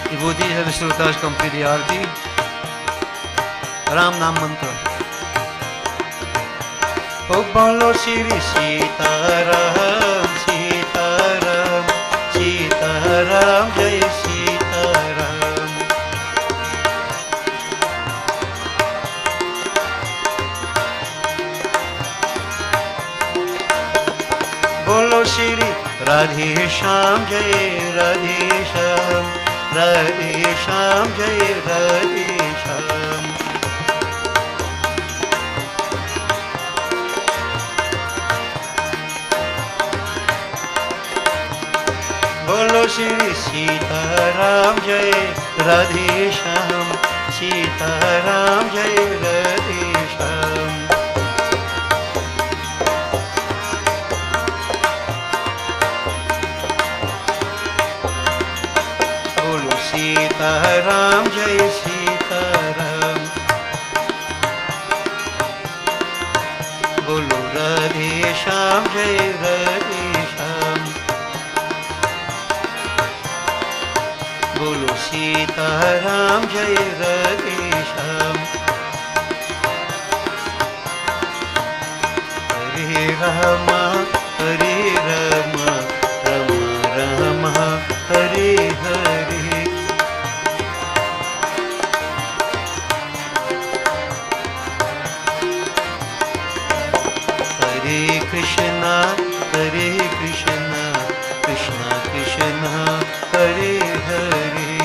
[SPEAKER 4] विभूति है श्रोताज कंप्लीट दी आरती। राम नाम मंत्र। ओ बोलो श्री सीताराम सीताराम सीताराम जय सीताराम। बोलो श्री राधे श्याम जय राधे श्याम, राधे श्याम जय राधे श्याम। बोलो श्री सीताराम जय राधे श्याम, सीताराम जय राधे श्याम। बोलो सीताराम जय सीताराम। बोलो राधे श्याम जय राधे श्याम। बोलो सीताराम जय राधे श्याम। हरे राम हरे राम, राम राम हरे हरे। हरे कृष्णा कृष्णा कृष्णा हरे हरे।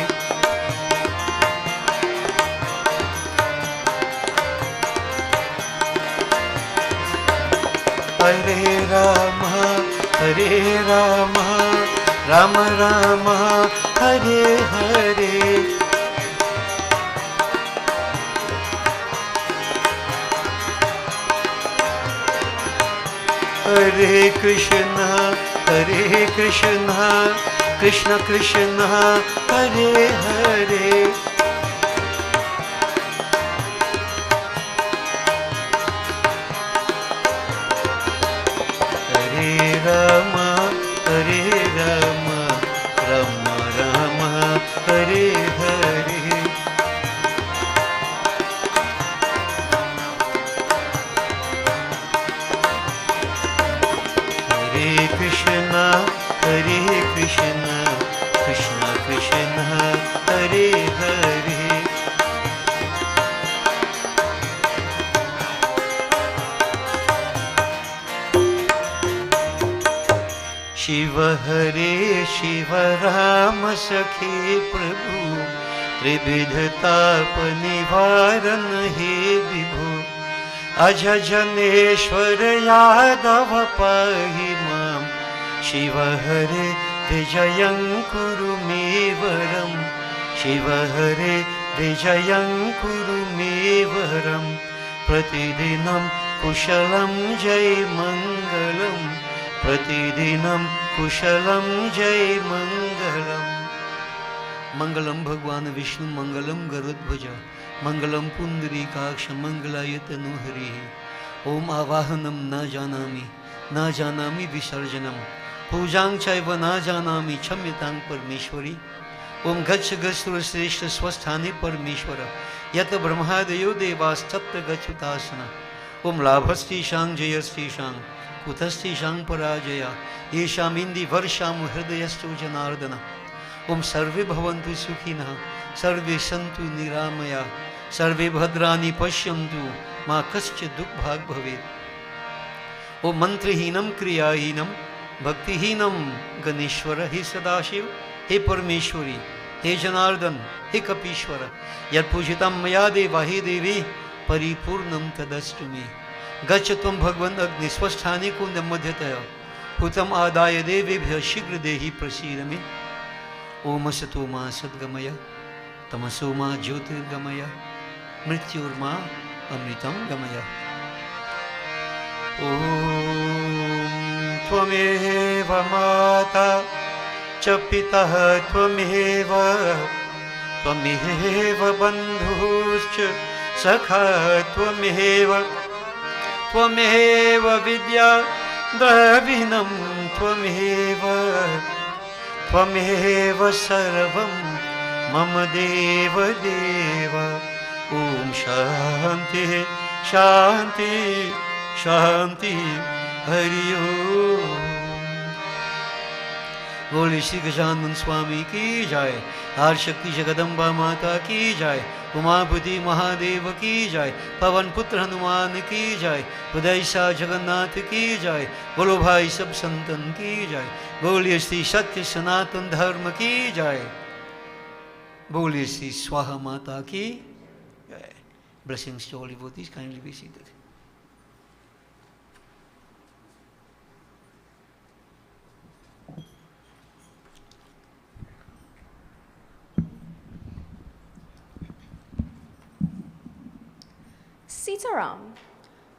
[SPEAKER 4] हरे राम राम राम हरे हरे। हरे कृष्णा कृष्ण कृष्ण हरे हरे। हरे राम राम राम हरे हरे। हरे कृष्णा कृष्ण कृष्ण हरे हरे। शिव हरे शिव राम सखे प्रभु, त्रिविधताप निवारण हे विभु। अज जनेश्वर यादव पाहि मां, शिव हरे विजयं कुरु मे वरम्। शिव हरे विजयं कुरु मे वरम्। प्रतिदिनं कुशलं जय मङ्गलं प्रतिदिनं कुशलं जय मङ्गलम् मङ्गलं भगवान् विष्णु मङ्गलं गरुड्ध्वज मङ्गलं पुण्डरीकाक्ष मङ्गलायतनुहरिः ॐ आवाहनं न जानामि विसर्जनं पूजां चैव न जानामि क्षम्यतां परमेश्वरी ॐ गच्छ गच्छुरश्रेष्ठ स्वस्थाने परमेश्वर यत् ब्रह्मादयो देवास्तत्र गच्छुतासन ॐ लाभस्तेषां जयस्तेषां कुतस्तेषां पराजया येषाम् इन्दिवर्षां हृदयस्थो जनार्दन ॐ सर्वे भवन्तु सुखिनः सर्वे सन्तु निरामया सर्वे भद्राणि पश्यन्तु मा कश्चित् दुःखभाग् भवेत् ॐ मन्त्रहीनं क्रियाहीनं भक्तिहीनं गणेश्वर हे सदाशिव हे परमेश्वरी हे जनार्दन हे कपीश्वर यत्पूजितं मया देवा हे देवी परिपूर्णं तदस्तु मे गच्छ त्वं भगवन् अग्निस्वस्थाने कुन्दमध्यतया हुतम् आदाय देवेभ्यः शीघ्र देहि प्रसीद मे ॐ असतो मा सद्गमय तमसो मा ज्योतिर्गमय मृत्युर्मा अमृतं गमय ॐ त्वमेव माता च पितः त्वमेव बन्धुश्च सखा त्वमेव विद्या द्रविणं त्वमेव सर्वं मम देव ॐ शान्ति शान्ति शान्ति हरि ओम बोले श्री गजानन स्वामी की जय हर शक्ति जगदम्बा माता की जय उमापति महादेव की जय पवन पुत्र हनुमान की जय हृदय शाह जगन्नाथ की जय बोलो भाई सब संतन की जय बोलिए श्री सत्य सनातन धर्म की जय बोलिए श्री स्वाहा माता की जय blessings to all devotees kindly be seated.
[SPEAKER 2] Sitaram,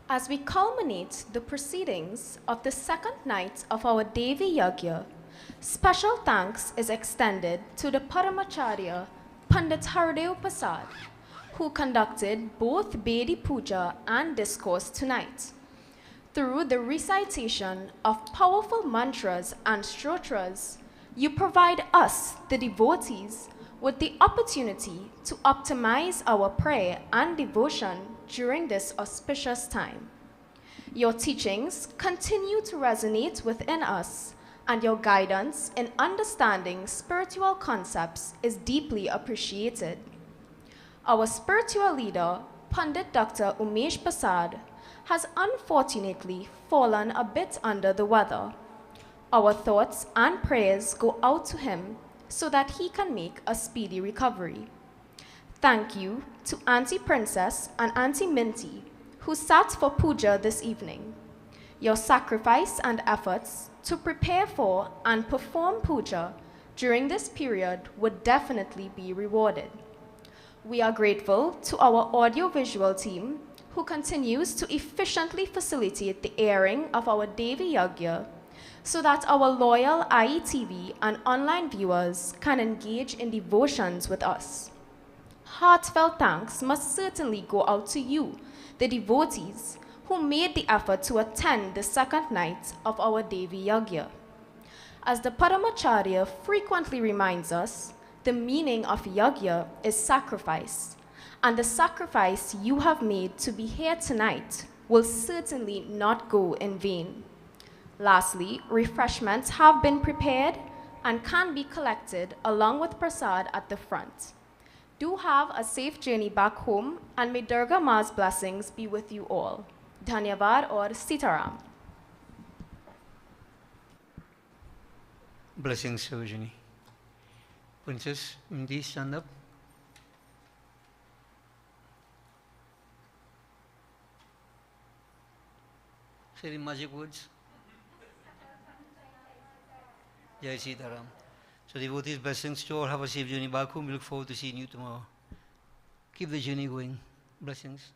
[SPEAKER 2] as we culminate the proceedings of the second night of our Devi Yagya, special thanks is extended to the Paramacharya Pandit Haridev Prasad, who conducted both Bedi Puja and discourse tonight. Through the recitation of powerful mantras and stotras, you provide us, the devotees, with the opportunity to optimize our prayer and devotion during this auspicious time. Your teachings continue to resonate within us, and your guidance in understanding spiritual concepts is deeply appreciated. Our spiritual leader, Pandit Dr. Umesh Prasad, has unfortunately fallen a bit under the weather. Our thoughts and prayers go out to him so that he can make a speedy recovery. Thank you to Auntie Princess and Auntie Minty, who sat for puja this evening. Your sacrifice and efforts to prepare for and perform puja during this period would definitely be rewarded. We are grateful to our audiovisual team, who continues to efficiently facilitate the airing of our Devi Yagya, so that our loyal IETV and online viewers can engage in devotions with us. Heartfelt thanks must certainly go out to you, the devotees, who made the effort to attend the second night of our Devi Yagya. As the Paramacharya frequently reminds us, the meaning of Yagya is sacrifice, and the sacrifice you have made to be here tonight will certainly not go in vain. Lastly, refreshments have been prepared and can be collected along with prasad at the front. Do have a safe journey back home, and may Durga Ma's blessings be with you all. Dhanyavad or Sitaram.
[SPEAKER 4] Blessings, Sarojini. Princess, Mindy, stand up. Say the magic words. Jai Sitaram. So devotees, blessings to all. Have a safe journey back home. We look forward to seeing you tomorrow. Keep the journey going. Blessings.